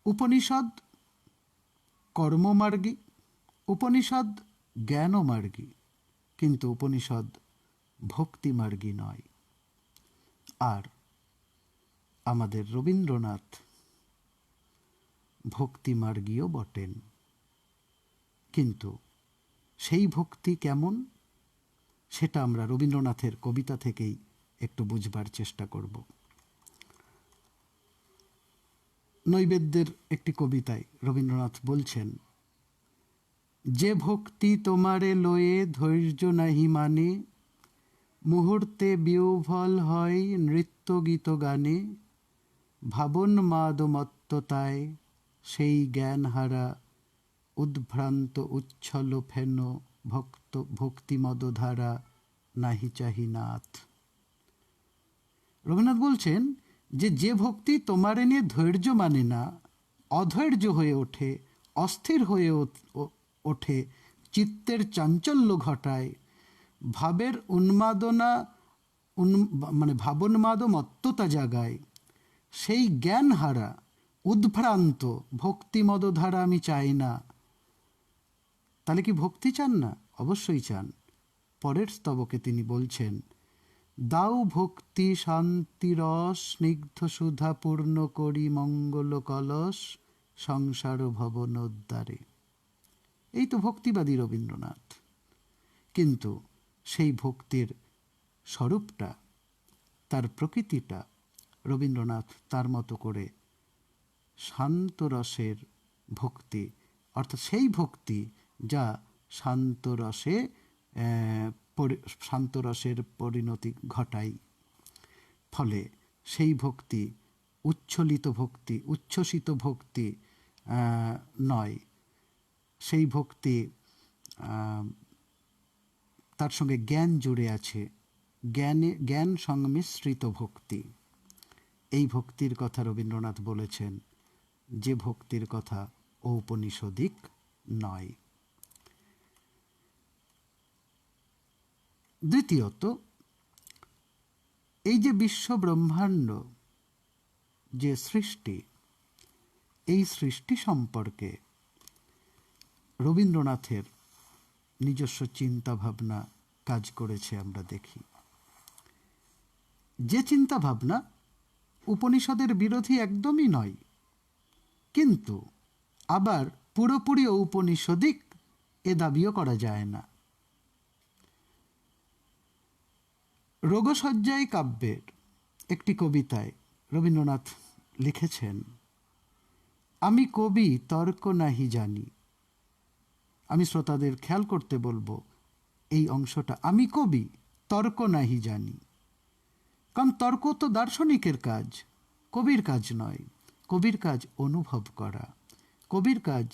উপনিষদ কর্মমার্গী, উপনিষদ জ্ঞানমার্গী, কিন্তু উপনিষদ ভক্তিমার্গী নয়। আর আমাদের রবীন্দ্রনাথ ভক্তিমার্গীও বটেন, কিন্তু সেই ভক্তি কেমন সেটা আমরা রবীন্দ্রনাথের কবিতা থেকেই একটু বুঝবার চেষ্টা করব। নৈবেদ্যের একটি কবিতায় রবীন্দ্রনাথ বলছেন, যে ভক্তি তোমারে লয়ে ধৈর্য নাহি মানে, মুহূর্তে বিহ্বল হয় নৃত্য গীত গানে, ভাবন মাদমত্ততায় সেই জ্ঞান হারা, উদ্ভ্রান্ত উচ্ছল ফেন ভক্তিমদধারা নাহি চাহি নাথ। রবীন্দ্রনাথ বলছেন যে ভক্তি তোমারে নিয়ে ধৈর্য মানে না, অধৈর্য হয়ে ওঠে, অস্থির হয়ে ওঠে, চিত্তের চাঞ্চল্য ঘটায়, ভাবের উন্মাদনা মানে ভাবন্মাদমত্ততা জাগায়, সেই জ্ঞান হারা, উদ্ভ্রান্ত ভক্তিমদধারা আমি চাই না। তাহলে কি ভক্তি চান না? অবশ্যই চান। পরের স্তবকে তিনি বলছেন, দাও ভক্তি শান্তি রস, স্নিগ্ধ সুধা পূর্ণ করি মঙ্গল কলস, সংসার ভবনোদ্ধারে। এই তো ভক্তিবাদী রবীন্দ্রনাথ। কিন্তু সেই ভক্তির স্বরূপটা, তার প্রকৃতিটা রবীন্দ্রনাথ তার মতো করে শান্ত রসের ভক্তি, অর্থাৎ সেই ভক্তি যা শান্তরসে শান্তরসের পরিণতি ঘটায়। ফলে সেই ভক্তি উচ্ছ্বসিত ভক্তি নয়, সেই ভক্তি তার সঙ্গে জ্ঞান জুড়ে আছে, জ্ঞান সংমিশ্রিত ভক্তি। এই ভক্তির কথা রবীন্দ্রনাথ বলেছেন, যে ভক্তির কথা ঔপনিষদিক নয়। দ্বিতীয়ত, এই যে বিশ্ব ব্রহ্মাণ্ড যে সৃষ্টি, এই সৃষ্টি সম্পর্কে রবীন্দ্রনাথের নিজস্ব চিন্তা ভাবনা কাজ করেছে আমরা দেখি। যে চিন্তা ভাবনা উপনিষদের বিরোধী একদমই নয়, কিন্তু আবার পুরোপুরি ঔপনিষদিক এ দাবিও করা যায় না। রোগশয্যায় কাব্যের একটি কবিতায় রবীন্দ্রনাথ লিখেছেন, আমি কবি তর্ক নাহি জানি। আমি শ্রোতাদের খেয়াল করতে বলবো এই অংশটা, আমি কবি তর্ক নাহি জানি। কারণ তর্ক তো দার্শনিকের কাজ, কবির কাজ নয়। কবির কাজ অনুভব করা, কবির কাজ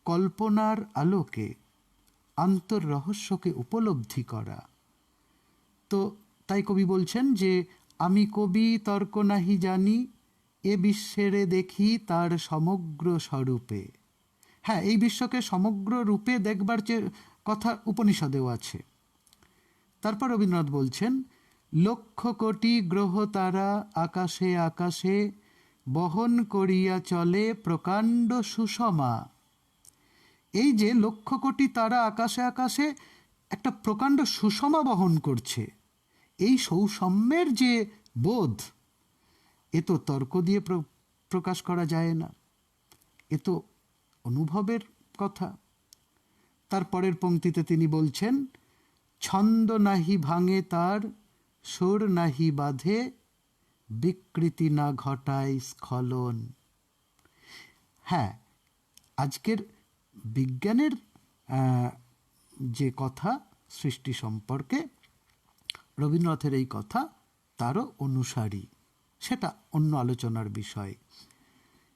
কল্পনার আলোকে আন্তর্রহস্যকে উপলব্ধি করা। তো তাই কবি বলছেন যে আমি কবি তর্ক নাহি জানি, এ বিশ্বেরে দেখি তার সমগ্র স্বরূপে। হ্যাঁ, এই বিশ্বকে সমগ্র রূপে দেখবার যে কথা উপনিষদেও আছে। তারপর রবীন্দ্রনাথ বলছেন, লক্ষ কোটি গ্রহ তারা আকাশে আকাশে বহন করিয়া চলে প্রকাণ্ড সুষমা। এই যে লক্ষ কোটি তারা আকাশে আকাশে একটা প্রকাণ্ড সুষমা বহন করছে, এই সৌষম্যের যে বোধ, এ তো তর্ক দিয়ে প্রকাশ করা যায় না, এ তো অনুভবের কথা। তারপরের পংক্তিতে তিনি বলছেন, ছন্দ নাহি ভাঙে তার, সুর নাহি বাঁধে, বিকৃতি না ঘটায় স্খলন। হ্যাঁ, আজকের বিজ্ঞানের যে কথা সৃষ্টি সম্পর্কে, রবীন্দ্রনাথের এই কথা তারও অনুসারী, সেটা অন্য আলোচনার বিষয়।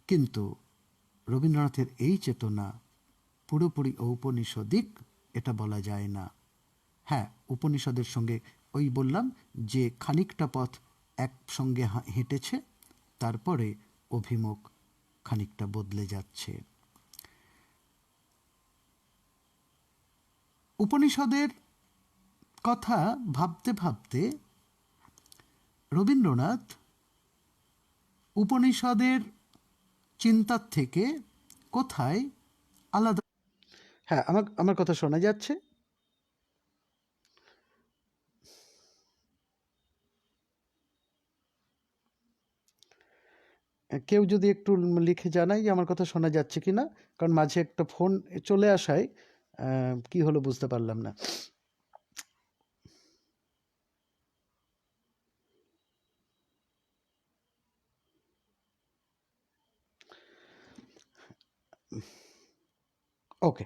কিন্তু রবীন্দ্রনাথের এই চেতনা পুরোপুরি ঔপনিষদিক এটা বলা যায় না। হ্যাঁ, উপনিষদের সঙ্গে ওই বললাম যে খানিকটা পথ একসঙ্গে হেঁটেছে, তারপরে অভিমুখ খানিকটা বদলে যাচ্ছে। উপনিষদের কথা ভাবতে ভাবতে রবীন্দ্রনাথ উপনিষদের চিন্তার থেকে কোথায় আলাদা। হ্যাঁ, আমার কথা শোনা যাচ্ছে? কেউ যদি একটু লিখে জানাই যে আমার কথা শোনা যাচ্ছে কিনা, কারণ মাঝে একটা ফোন চলে আসায় কি হলো বুঝতে পারলাম না। ওকে,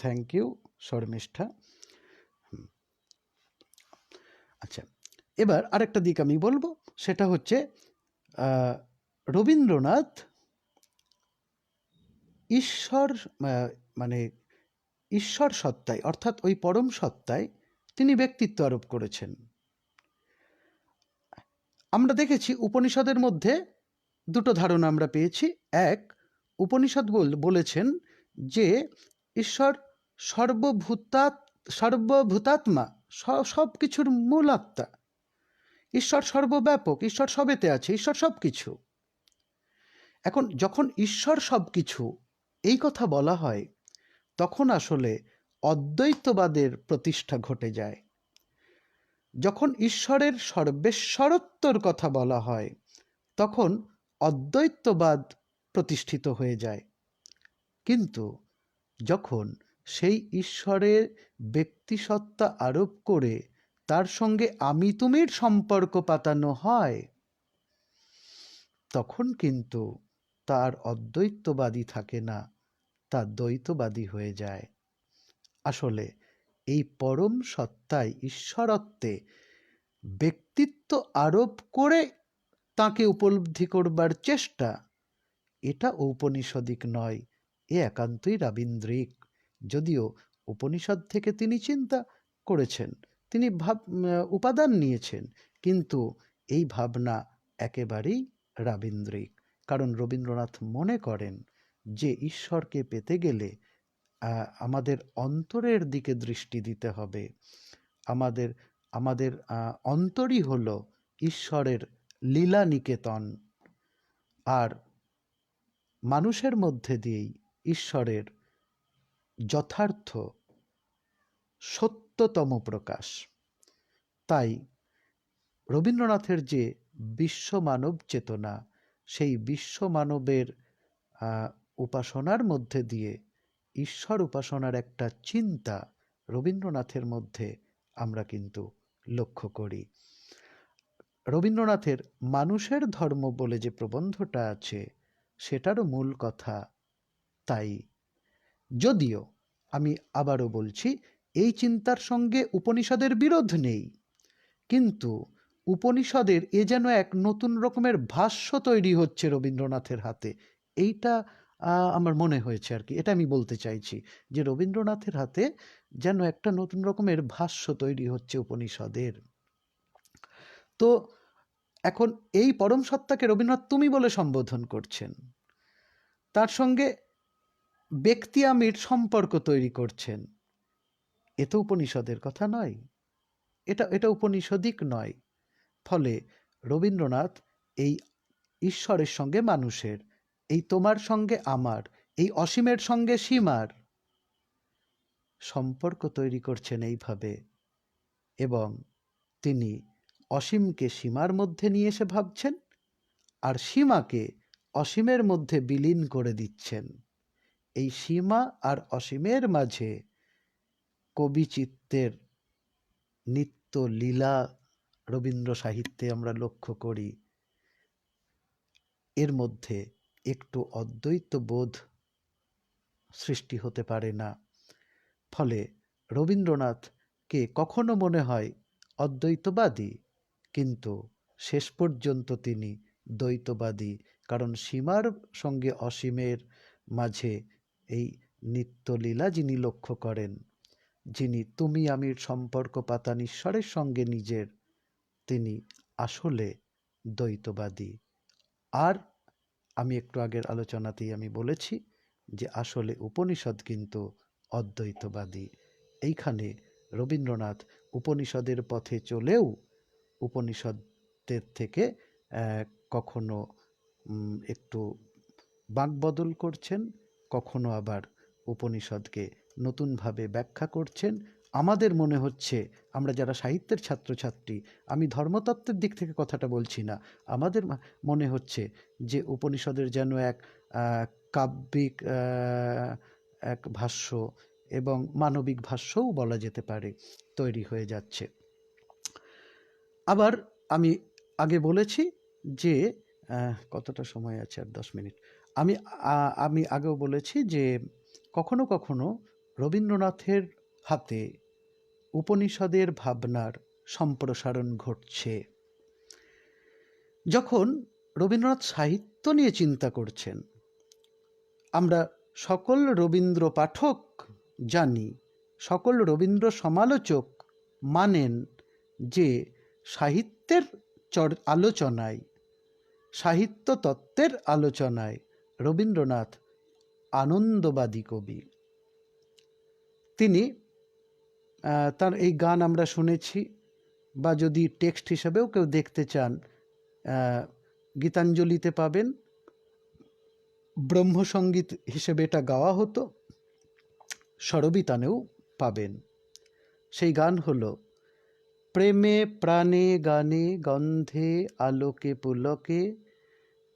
থ্যাংক ইউ শর্মিষ্ঠা। আচ্ছা, এবার আরেকটা দিক আমি বলবো, সেটা হচ্ছে রবীন্দ্রনাথ ঈশ্বর মানে ঈশ্বর সত্তায়, অর্থাৎ ওই পরম সত্তায় তিনি ব্যক্তিত্ব আরোপ করেছেন। আমরা দেখেছি উপনিষদের মধ্যে দুটো ধারণা আমরা পেয়েছি। এক, উপনিষদ বলেছেন যে ঈশ্বর সর্বভূতাত্মা, সব কিছুর মূল আত্মা। ঈশ্বর সর্বব্যাপক, ঈশ্বর সবেতে আছে, ঈশ্বর সব কিছু। এখন যখন ঈশ্বর সব কিছু এই কথা বলা হয়, তখন আসলে অদ্বৈতবাদের প্রতিষ্ঠা ঘটে যায়। যখন ঈশ্বরের সর্বেশ্বরত্বর কথা বলা হয়, তখন অদ্বৈতবাদ প্রতিষ্ঠিত হয়ে যায়। কিন্তু যখন সেই ঈশ্বরের ব্যক্তিসত্তা আরোপ করে তার সঙ্গে আমি তুমির সম্পর্ক পাতানো হয়, তখন কিন্তু সত্তা আর অদ্বৈতবাদী থাকে না, তা দ্বৈতবাদী হয়ে যায়। আসলে এই পরম সত্তাই ঈশ্বরত্বে ব্যক্তিত্ব আরোপ করে তাকে উপলব্ধি করবার চেষ্টা, এটা ঔপনিষদিক নয়, এ একান্তই রবীন্দ্রিক। যদিও উপনিষদ থেকে তিনি চিন্তা করেছেন, তিনি উপাদান নিয়েছেন, কিন্তু এই ভাবনা একেবারেই রবীন্দ্রিক। কারণ রবীন্দ্রনাথ মনে করেন যে ঈশ্বরকে পেতে গেলে আমাদের অন্তরের দিকে দৃষ্টি দিতে হবে। আমাদের অন্তরই হলো ঈশ্বরের লীলা নিকেতন, আর মানুষের মধ্যে দিয়েই ঈশ্বরের যথার্থ সত্যতম প্রকাশ। তাই রবীন্দ্রনাথের যে বিশ্বমানব চেতনা, সেই বিশ্বমানবের উপাসনার মধ্যে দিয়ে ঈশ্বর উপাসনার একটা চিন্তা রবীন্দ্রনাথের মধ্যে আমরা কিন্তু লক্ষ্য করি। রবীন্দ্রনাথের মানুষের ধর্ম বলে যে প্রবন্ধটা আছে, সেটারও মূল কথা তাই। যদিও আমি আবারও বলছি, এই চিন্তার সঙ্গে উপনিষদের বিরোধ নেই, কিন্তু উপনিষদের এ যেন এক নতুন রকমের ভাষ্য তৈরি হচ্ছে রবীন্দ্রনাথের হাতে, এইটা আমার মনে হয়েছে আর কি। এটা আমি বলতে চাইছি যে রবীন্দ্রনাথের হাতে যেন একটা নতুন রকমের ভাষ্য তৈরি হচ্ছে উপনিষদের। তো এখন এই পরম সত্তাকে রবীন্দ্রনাথ তুমি বলে সম্বোধন করছেন, তার সঙ্গে ব্যক্তি আমির সম্পর্ক তৈরি করছেন। এ তো উপনিষদের কথা নয়, এটা উপনিষদিক নয়। ফলে রবীন্দ্রনাথ এই ঈশ্বরের সঙ্গে মানুষের, এই তোমার সঙ্গে আমার, এই অসীমের সঙ্গে সীমার সম্পর্ক তৈরি করছেন এইভাবে, এবং তিনি অসীমকে সীমার মধ্যে নিয়ে এসে ভাবছেন, আর সীমাকে অসীমের মধ্যে বিলীন করে দিচ্ছেন। এই সীমা আর অসীমের মাঝে কবি চিত্তের নিত্য লীলা রবীন্দ্র সাহিত্যে আমরা লক্ষ্য করি। এর মধ্যে একটু অদ্বৈত বোধ সৃষ্টি হতে পারে না। ফলে রবীন্দ্রনাথকে কখনো মনে হয় অদ্বৈতবাদী, কিন্তু শেষ পর্যন্ত তিনি দ্বৈতবাদী। কারণ সীমার সঙ্গে অসীমের মাঝে এই নিত্যলীলা যিনি লক্ষ্য করেন, যিনি তুমি আমির সম্পর্ক পাতান ঈশ্বরের সঙ্গে নিজের, তিনি আসলে দ্বৈতবাদী। আর আমি একটু আগের আলোচনাতেই আমি বলেছি যে আসলে উপনিষদ কিন্তু অদ্বৈতবাদী। এইখানে রবীন্দ্রনাথ উপনিষদের পথে চলেও উপনিষদের থেকে কখনো একটু বাঁকবদল করছেন, কখনো আবার উপনিষদকে নতুনভাবে ব্যাখ্যা করছেন। আমাদের মনে হচ্ছে, আমরা যারা সাহিত্যের ছাত্রছাত্রী, আমি ধর্মতত্ত্বের দিক থেকে কথাটা বলছি না, আমাদের মনে হচ্ছে যে উপনিষদের যেন এক কাব্যিক এক ভাষ্য এবং মানবিক ভাষ্যও বলা যেতে পারে তৈরি হয়ে যাচ্ছে। আবার আমি আগে বলেছি যে কতটা সময় আছে, আর 10 মিনিট। আমি আগেও বলেছি যে কখনো কখনো রবীন্দ্রনাথের হাতে উপনিষদের ভাবনার সম্প্রসারণ ঘটছে। যখন রবীন্দ্রনাথ সাহিত্য নিয়ে চিন্তা করছেন, আমরা সকল রবীন্দ্র পাঠক জানি, সকল রবীন্দ্র সমালোচক মানেন যে সাহিত্যের আলোচনায়, সাহিত্য তত্ত্বের আলোচনায় রবীন্দ্রনাথ আনন্দবাদী কবি। তিনি তার এই গান আমরা শুনেছি, বা যদি টেক্সট হিসাবেও কেউ দেখতে চান, গীতাঞ্জলিতে পাবেন, ব্রহ্মসঙ্গীত হিসেবে এটা গাওয়া হতো, স্বরবিতানেও পাবেন। সেই গান হলো, প্রেমে প্রাণে গানে গন্ধে আলোকে পুলকে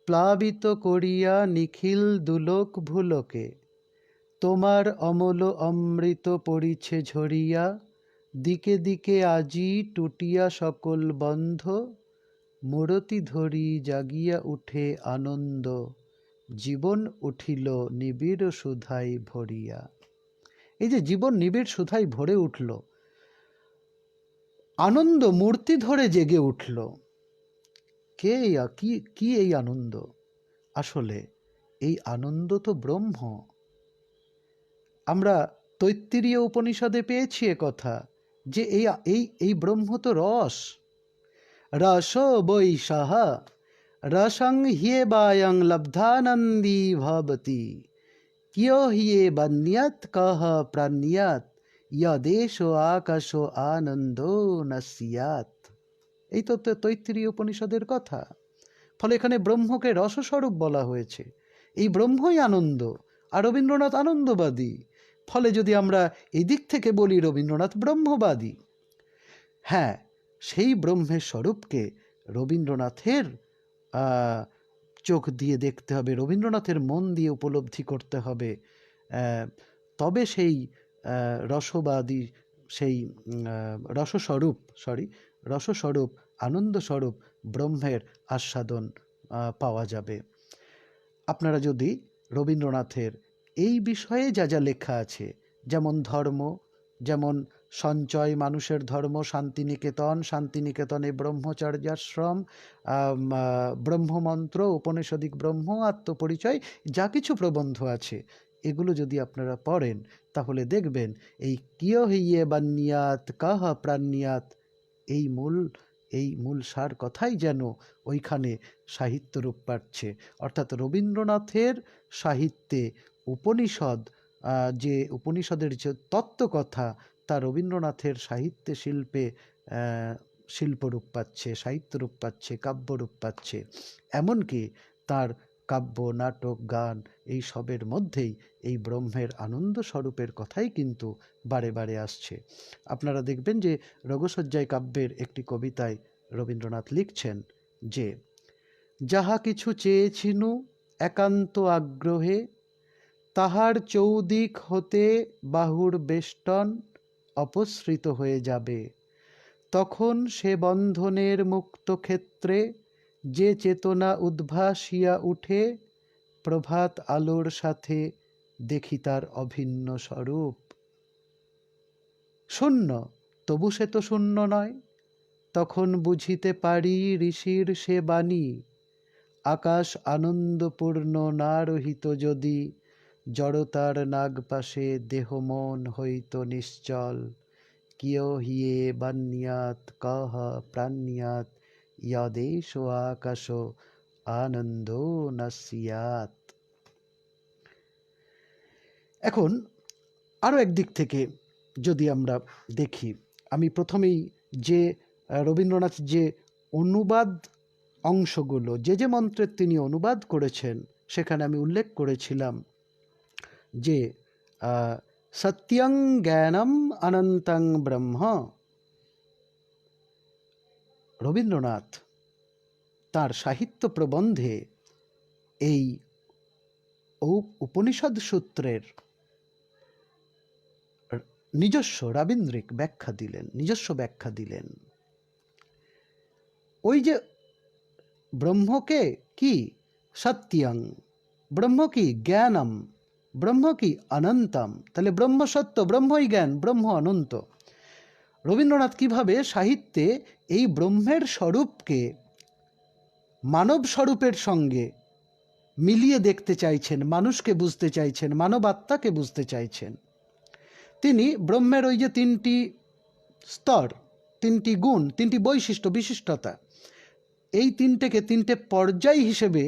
প্লাবিত করিয়া নিখিল দুলোক ভুলকে তোমার অমল অমৃত পড়িছে ঝরিয়া দিকে দিকে আজি টুটিয়া সকল বন্ধ মূরতি ধরি জাগিয়া উঠে আনন্দ জীবন উঠিল নিবিড় সুধাই ভরিয়া। এই যে জীবন নিবিড় সুধাই ভরে উঠল, আনন্দ মূর্তি ধরে জেগে উঠল। কি এই আনন্দ? আসলে এই আনন্দ তো ব্রহ্ম। আমরা তৈত্তিরীয় উপনিষদে পেয়েছি কথা যে এই ব্রহ্ম তো রস। রস বৈ সহ রসং হ্যেবায়ং লব্ধানন্দী ভবতি কিয় হ্যে বন্যত কহ প্রাণ্যাত ইয়দেশ আকাশ আনন্দো ন স্যাৎ। এই তো তৈত্তিরীয় উপনিষদের কথা। ফলে এখানে ব্রহ্মকে রসস্বরূপ বলা হয়েছে। এই ব্রহ্মই আনন্দ, আর রবীন্দ্রনাথ আনন্দবাদী। ফলে যদি আমরা এদিক থেকে বলি রবীন্দ্রনাথ ব্রহ্মবাদী, হ্যাঁ, সেই ব্রহ্মের স্বরূপকে রবীন্দ্রনাথের চোখ দিয়ে দেখতে হবে, রবীন্দ্রনাথের মন দিয়ে উপলব্ধি করতে হবে। তবে সেই রসবাদী, সেই রসস্বরূপ আনন্দস্বরূপ ব্রহ্মের আস্বাদন পাওয়া যাবে। আপনারা যদি রবীন্দ্রনাথের এই বিষয়ে যা যা লেখা আছে, যেমন ধর্ম, যেমন সঞ্চয় মানুষের ধর্ম, শান্তিনিকেতনে ব্রহ্মচর্যাশ্রম, ব্রহ্মমন্ত্র, উপনিষদিক ব্রহ্ম, আত্মপরিচয়, যা কিছু প্রবন্ধ আছে, এগুলো যদি আপনারা পড়েন তাহলে দেখবেন এই কিয় হইয়ে বান্যাত কাহ প্রাণ্যাত, এই মূল সার কথাই যেন ওইখানে সাহিত্য রূপ পাচ্ছে। অর্থাৎ রবীন্দ্রনাথের সাহিত্যে যে উপনিষদের যে তত্ত্বকথা, তা রবীন্দ্রনাথের সাহিত্যে শিল্পরূপ পাচ্ছে, সাহিত্যরূপ পাচ্ছে, কাব্যরূপ পাচ্ছে। এমনকি তার কাব্য, নাটক, গান, এই সবের মধ্যেই এই ব্রহ্মের আনন্দ স্বরূপের কথাই কিন্তু বারে বারে আসছে। আপনারা দেখবেন যে রঘুশয্যায় কাব্যের একটি কবিতায় রবীন্দ্রনাথ লিখছেন যে যাহা কিছু চেয়েছিনু একান্ত আগ্রহে, তাহার চৌদিক হতে বাহুর বেষ্টন অপসৃত হয়ে যাবে। তখন সে বন্ধনের মুক্ত ক্ষেত্রে যে চেতনা উদ্ভাসিয়া উঠে, প্রভাত আলোর সাথে দেখি তার অভিন্ন স্বরূপ। শূন্য, তবু সে তো শূন্য নয়। তখন বুঝিতে পারি ঋষির সে বাণী, আকাশ আনন্দপূর্ণ না রহিত যদি, জড়তার নাগপাশে দেহ মন হইত নিশ্চল। কিয় হিয়ে বান্যাত কহ প্রাণ্যাত ইয়দেশ আকাশ আনন্দো ন স্যাৎ। এখন আরও একদিক থেকে যদি আমরা দেখি, আমি প্রথমেই যে রবীন্দ্রনাথ যে অনুবাদ অংশগুলো, যে মন্ত্রের তিনি অনুবাদ করেছেন, সেখানে আমি উল্লেখ করেছিলাম যে সত্যং জ্ঞানম অনন্তং ব্রহ্ম। রবীন্দ্রনাথ তার সাহিত্য প্রবন্ধে এই উপনিষদ সূত্রের নিজস্ব রাবীন্দ্রিক ব্যাখ্যা দিলেন। ওই যে ব্রহ্মকে কি সত্যং, ব্রহ্ম কি জ্ঞানম, ব্রহ্ম কি অনন্তম। তাহলে ব্রহ্ম সত্য, ব্রহ্মই জ্ঞান, ব্রহ্ম অনন্ত। রবীন্দ্রনাথ কিভাবে সাহিত্যে এই ব্রহ্মের স্বরূপকে মানব স্বরূপের সঙ্গে মিলিয়ে দেখতে চাইছেন, মানুষকে বুঝতে চাইছেন, মানবাত্মাকে বুঝতে চাইছেন। তিনি ব্রহ্মের ওই যে তিনটি স্তর, তিনটি গুণ, তিনটি বৈশিষ্ট্য, বিশিষ্টতা, এই তিনটে পর্যায় হিসেবে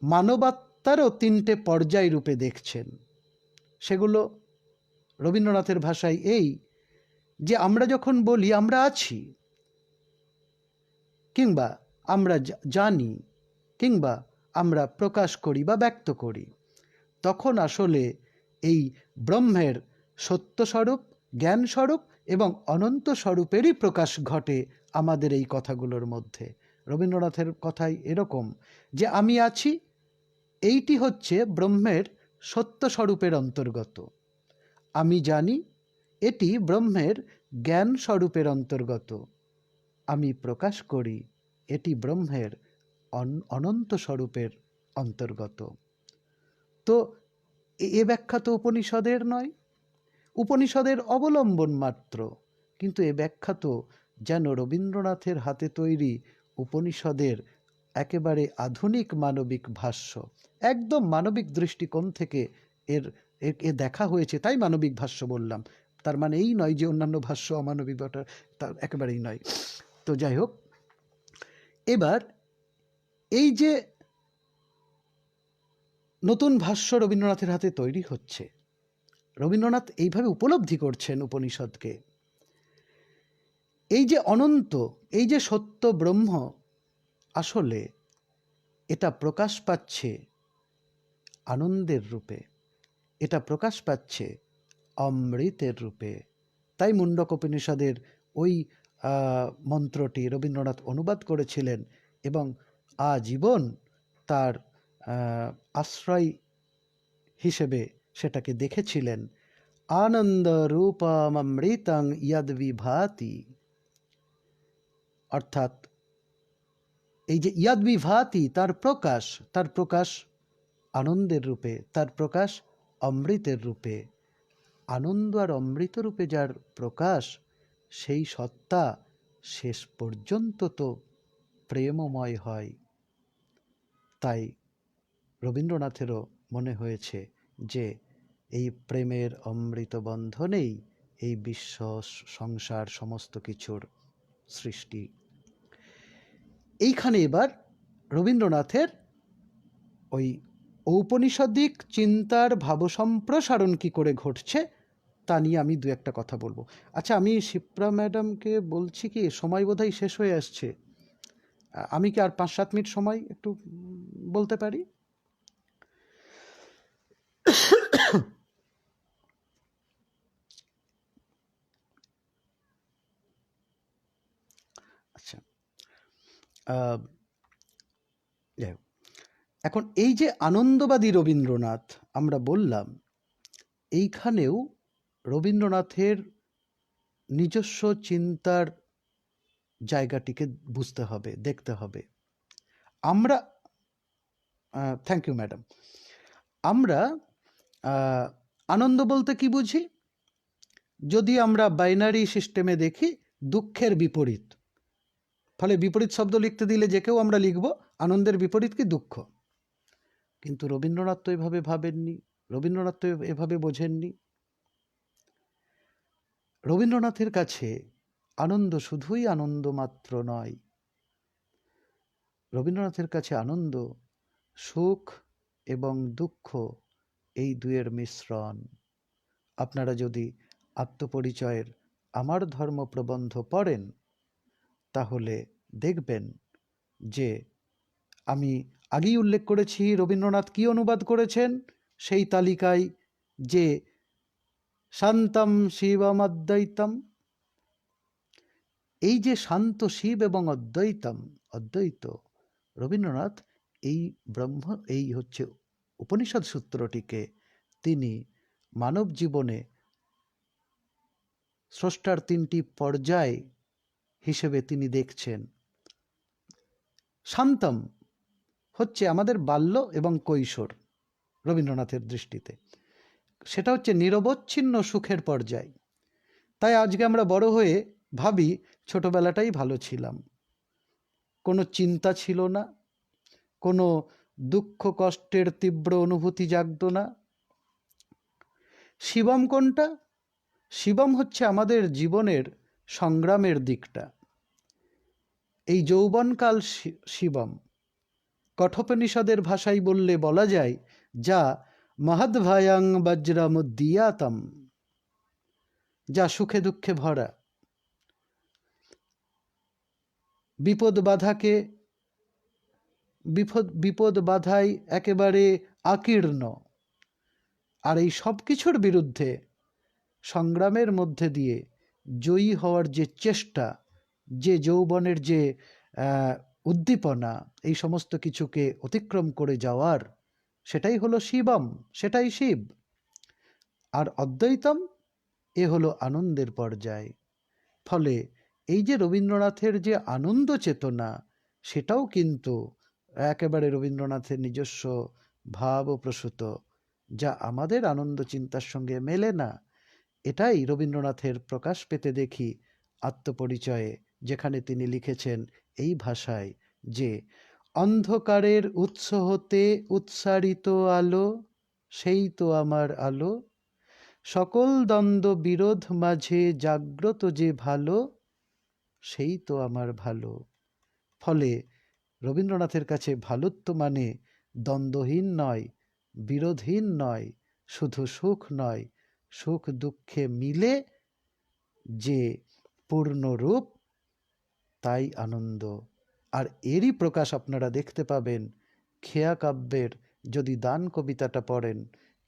মানবাত্মারও তিনটে পর্যায় রূপে দেখছেন। সেগুলো রবীন্দ্রনাথের ভাষায় এই যে আমরা যখন বলি আমরা আছি, কিংবা আমরা জানি, কিংবা আমরা প্রকাশ করি বা ব্যক্ত করি, তখন আসলে এই ব্রহ্মের সত্যস্বরূপ, জ্ঞানস্বরূপ এবং অনন্ত স্বরূপেরই প্রকাশ ঘটে আমাদের এই কথাগুলোর মধ্যে। রবীন্দ্রনাথের কথাই এরকম যে আমি আছি, এইটি হচ্ছে ব্রহ্মের সত্যস্বরূপের অন্তর্গত। আমি জানি, এটি ব্রহ্মের জ্ঞান স্বরূপের অন্তর্গত। আমি প্রকাশ করি, এটি ব্রহ্মের অনন্ত স্বরূপের অন্তর্গত। তো এ ব্যাখ্যা তো উপনিষদের নয়, উপনিষদের অবলম্বন মাত্র, কিন্তু এ ব্যাখ্যা তো যেন রবীন্দ্রনাথের হাতে তৈরি উপনিষদের একেবারে আধুনিক মানবিক ভাষ্য, একদম মানবিক দৃষ্টিকোণ থেকে এ দেখা হয়েছে, তাই মানবিক ভাষ্য বললাম। তার মানে এই নয় যে অন্যান্য ভাষ্য অমানবিক, তার একেবারেই নয়। তো যাই হোক, এবার এই যে নতুন ভাষ্য রবীন্দ্রনাথের হাতে তৈরি হচ্ছে, রবীন্দ্রনাথ এইভাবে উপলব্ধি করছেন উপনিষদকে, এই যে অনন্ত, এই যে সত্য ব্রহ্ম, আসলে এটা প্রকাশ পাচ্ছে আনন্দের রূপে, এটা প্রকাশ পাচ্ছে অমৃতের রূপে। তাই মুণ্ডক উপনিষদের ওই মন্ত্রটি রবীন্দ্রনাথ অনুবাদ করেছিলেন এবং আজীবন তার আশ্রয় হিসেবে সেটাকে দেখেছিলেন। আনন্দ রূপমৃতং ইয়দ বিভাতি, অর্থাৎ এই যে ইয়দ বিভাতি, তার প্রকাশ আনন্দের রূপে, তার প্রকাশ অমৃতের রূপে। আনন্দ আর অমৃত রূপে যার প্রকাশ, সেই সত্তা শেষ পর্যন্ত তো প্রেমময় হয়। তাই রবীন্দ্রনাথেরও মনে হয়েছে যে এই প্রেমের অমৃত বন্ধনেই এই বিশ্ব সংসার সমস্ত কিছুর সৃষ্টি। এইখানে এবার রবীন্দ্রনাথের ওই ঔপনিষদিক চিন্তার ভাবসম্প্রসারণ কি করে ঘটছে তা নিয়ে আমি দু একটা কথা বলবো। আচ্ছা, আমি শিপ্রা ম্যাডামকে বলছি কি, সময় বোধহয় শেষ হয়ে আসছে, আমি কি আর 5-7 মিনিট সময় একটু বলতে পারি? আচ্ছা, যাই হোক, এখন এই যে আনন্দবাদী রবীন্দ্রনাথ আমরা বললাম, এইখানেও রবীন্দ্রনাথের নিজস্ব চিন্তার জায়গাটিকে বুঝতে হবে, দেখতে হবে। আমরা থ্যাংক ইউ ম্যাডাম। আমরা আনন্দ বলতে কি বুঝি? যদি আমরা বাইনারি সিস্টেমে দেখি, দুঃখের বিপরীত। ফলে বিপরীত শব্দ লিখতে দিলে যে কেউ আমরা লিখব আনন্দের বিপরীত কি? দুঃখ। কিন্তু রবীন্দ্রনাথ তো এভাবে ভাবেননি, রবীন্দ্রনাথ তো এভাবে বোঝেননি। রবীন্দ্রনাথের কাছে আনন্দ শুধুই আনন্দ মাত্র নয়, রবীন্দ্রনাথের কাছে আনন্দ সুখ এবং দুঃখ, এই দুয়ের মিশ্রণ। আপনারা যদি আত্মপরিচয়ের আমার ধর্ম প্রবন্ধ পড়েন, তাহলে দেখবেন যে আমি আগেই উল্লেখ করেছি রবীন্দ্রনাথ কি অনুবাদ করেছেন, সেই তালিকায় যে শান্তম শিবম অদ্বৈতম, এই যে শান্ত শিব এবং অদ্বৈত, রবীন্দ্রনাথ এই এই হচ্ছে উপনিষদ সূত্রটিকে তিনি মানব জীবনে স্রষ্টার 3টি পর্যায় হিসেবে তিনি দেখছেন। শান্তম হচ্ছে আমাদের বাল্য এবং কৈশোর, রবীন্দ্রনাথের দৃষ্টিতে সেটা হচ্ছে নিরবচ্ছিন্ন সুখের পর্যায়। তাই আজকে আমরা বড় হয়ে ভাবি ছোটবেলাটাই ভালো ছিলাম, কোনো চিন্তা ছিল না, কোনো দুঃখ কষ্টের তীব্র অনুভূতি জাগতো না। শিবম কোনটা? শিবম হচ্ছে আমাদের জীবনের সংগ্রামের দিকটা। এই যৌবনকাল শিবম, কঠোপনিষদের ভাষায় বললে বলা যায়, যা মহদ্ভয়ং বজ্রমুদ্দিয়াতম, যা সুখে দুঃখে ভরা, বিপদ বাধায় একেবারে আকীর্ণ। আর এই সব কিছুর বিরুদ্ধে সংগ্রামের মধ্যে দিয়ে জয়ী হওয়ার যে চেষ্টা, যে যৌবনের যে উদ্দীপনা, এই সমস্ত কিছুকে অতিক্রম করে যাওয়ার, সেটাই হলো শিবম, সেটাই শিব। আর অদ্বৈতম, এ হলো আনন্দের পর্যায়। ফলে এই যে রবীন্দ্রনাথের যে আনন্দ চেতনা, সেটাও কিন্তু একেবারে রবীন্দ্রনাথের নিজস্ব ভাবপ্রসূত, যা আমাদের আনন্দ চিন্তার সঙ্গে মেলে না। এটাই রবীন্দ্রনাথের প্রকাশ পেতে দেখি আত্মপরিচয়ে, যেখানে তিনি লিখেছেন এই ভাষায় যে অন্ধকারের উৎস হতে উৎসারিত আলো, সেই তো আমার আলো, সকল দ্বন্দ্ব বিরোধ মাঝে জাগ্রত যে ভালো, সেই তো আমার ভালো। ফলে রবীন্দ্রনাথের কাছে ভালোত্ব মানে দ্বন্দ্বহীন নয়, বিরোধহীন নয়, শুধু সুখ নয়, সুখ দুঃখে মিলে যে পূর্ণরূপ, তাই আনন্দ। আর এরই প্রকাশ আপনারা দেখতে পাবেন খেয়া কাব্যের যদি দান কবিতাটা পড়েন,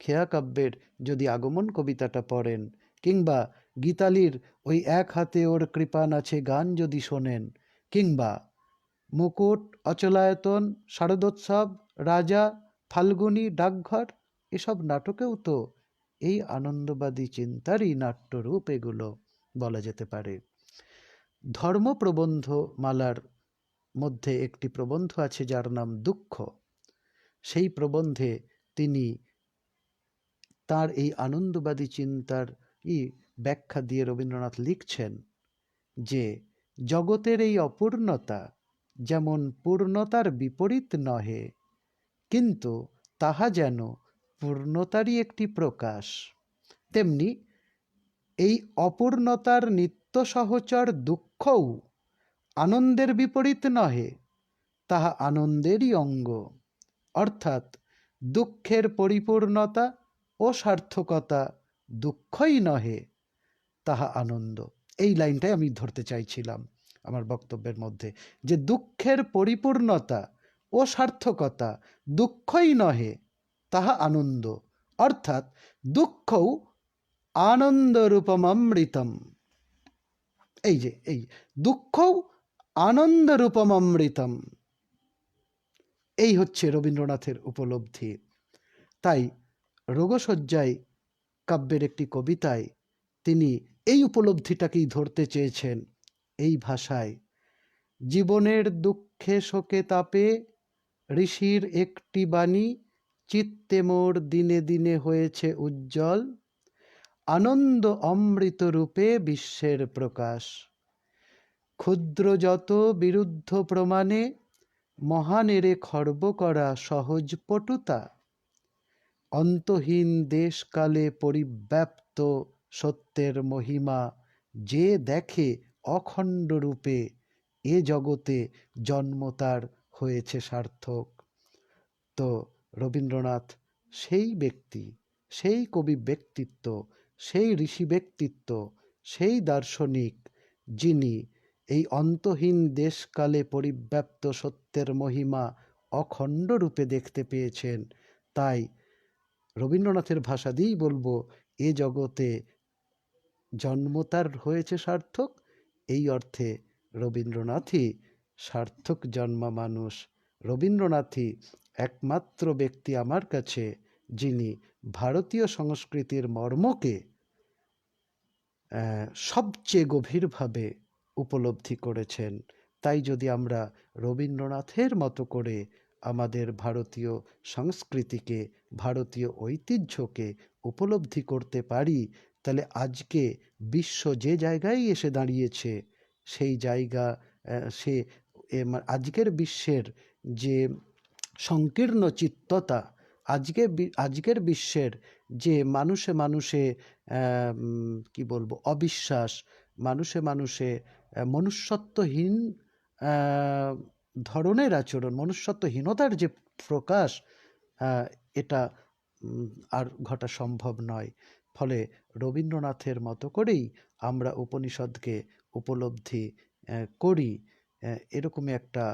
খেয়া কাব্যের যদি আগমন কবিতাটা পড়েন, কিংবা গীতালির ওই এক হাতে ওর কৃপাণ আছে গান যদি শোনেন, কিংবা মুকুট, অচলায়তন, শারদোৎসব, রাজা, ফাল্গুনী, ডাকঘর, এসব নাটকেও তো এই আনন্দবাদী চিন্তারই নাট্যরূপ এগুলো বলা যেতে পারে। ধর্মপ্রবন্ধ মালার মধ্যে একটি প্রবন্ধ আছে যার নাম দুঃখ। সেই প্রবন্ধে তিনি তার এই আনন্দবাদী চিন্তার ব্যাখ্যা দিয়ে রবীন্দ্রনাথ লিখছেন যে জগতের এই অপূর্ণতা যেমন পূর্ণতার বিপরীত নহে, কিন্তু তাহা যেন পূর্ণতারই একটি প্রকাশ, তেমনি এই অপূর্ণতার নিত্য সহচর দুঃখও আনন্দের বিপরীত নহে, তাহা আনন্দেরই অঙ্গ। অর্থাৎ দুঃখের পরিপূর্ণতা ও সার্থকতা দুঃখই নহে, তাহা আনন্দ। এই লাইনটাই আমি ধরতে চাইছিলাম আমার বক্তব্যের মধ্যে, যে দুঃখের পরিপূর্ণতা ও সার্থকতা দুঃখই নহে, তাহা আনন্দ। অর্থাৎ দুঃখও আনন্দরূপম অমৃতম। এই দুঃখও আনন্দরূপম অমৃতম, এই হচ্ছে রবীন্দ্রনাথের উপলব্ধি। তাই রোগশয্যায় কাব্যের একটি কবিতায় তিনি এই উপলব্ধিটাকেই ধরতে চেয়েছেন এই ভাষায়, জীবনের দুঃখে শোকে তাপে ঋষির একটি বাণী, চিত্তে মোর দিনে দিনে হয়েছে উজ্জ্বল, আনন্দ অমৃত রূপে বিশ্বের প্রকাশ, ক্ষুদ্র যত বিরুদ্ধ প্রমাণে মহানেরে খর্ব করা সহজ পটুতা, অন্তহীন দেশকালে পরিব্যাপ্ত সত্যের মহিমা যে দেখে অখণ্ড রূপে, এ জগতে জন্ম তার হয়েছে সার্থক। তো রবীন্দ্রনাথ সেই ব্যক্তি, সেই কবি ব্যক্তিত্ব, সেই ঋষি ব্যক্তিত্ব, সেই দার্শনিক, যিনি এই অন্তহীন দেশকালে পরিব্যাপ্ত সত্যের মহিমা অখণ্ড রূপে দেখতে পেয়েছেন। তাই রবীন্দ্রনাথের ভাষা দিয়েই বলবো, এ জগতে জন্ম তার হয়েছে সার্থক। এই অর্থে রবীন্দ্রনাথই সার্থক জন্মা মানুষ। রবীন্দ্রনাথই একমাত্র ব্যক্তি আমার কাছে যিনি ভারতীয় সংস্কৃতির মর্মকে সবচেয়ে গভীরভাবে উপলব্ধি করেছেন। তাই যদি আমরা রবীন্দ্রনাথের মতো করে আমাদের ভারতীয় সংস্কৃতিকে, ভারতীয় ঐতিহ্যকে উপলব্ধি করতে পারি, তাহলে আজকে বিশ্ব যে জায়গায় এসে দাঁড়িয়েছে, সেই জায়গা সে আজকের বিশ্বের যে সংকীর্ণ চিত্ততা, আজকের বিশ্বের যে মানুষে মানুষে কি বলবো অবিশ্বাস, মানুষে মানুষে মনুষ্যত্বহীন ধরনের আচরণ, মনুষ্যত্বহীনতার যে প্রকাশ, এটা আর ঘটা সম্ভব নয়। ফলে রবীন্দ্রনাথের মতো করেই আমরা উপনিষদকে উপলব্ধি করি, এরকমই একটা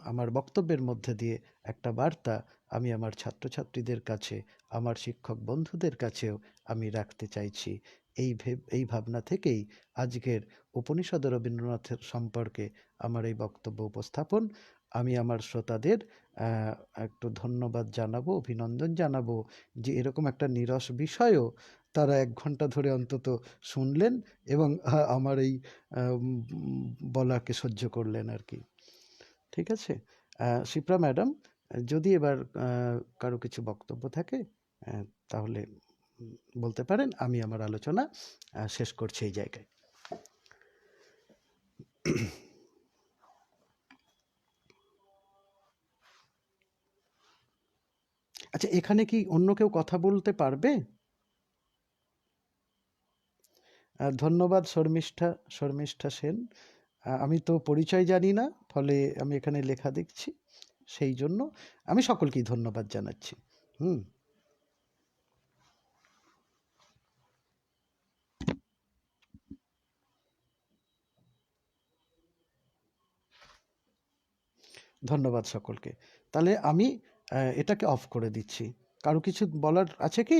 আমার বক্তব্যের মধ্যে দিয়ে একটা বার্তা আমি আমার ছাত্রছাত্রীদের কাছে, আমার শিক্ষক বন্ধুদের কাছেও আমি রাখতে চাইছি। এই ভাবনা থেকেই আজকের উপনিষদ রবীন্দ্রনাথের সম্পর্কে আমার এই বক্তব্য উপস্থাপন। আমি আমার শ্রোতাদের একটু ধন্যবাদ জানাবো, অভিনন্দন জানাবো যে এরকম একটা নিরস বিষয়ও তারা 1 ঘন্টা ধরে অন্তত শুনলেন এবং আমার এই বলাকে সহ্য করলেন আর কি। ঠিক আছে? শিপ্রা ম্যাডাম, যদি এবার কারো কিছু বক্তব্য থাকে তাহলে বলতে পারেন। আমি আমার আলোচনা শেষ করছি এই জায়গায়। আচ্ছা, এখানে কি অন্য কেউ কথা বলতে পারবে? ধন্যবাদ শর্মিষ্ঠা সেন। আমি তো পরিচয় জানি না, ফলে আমি এখানে লেখা দেখছি, সেই জন্য আমি সকলকেই ধন্যবাদ জানাচ্ছি। হুম। ধন্যবাদ সকলকে। তাহলে আমি এটাকে অফ করে দিচ্ছি। কারো কিছু বলার আছে কি?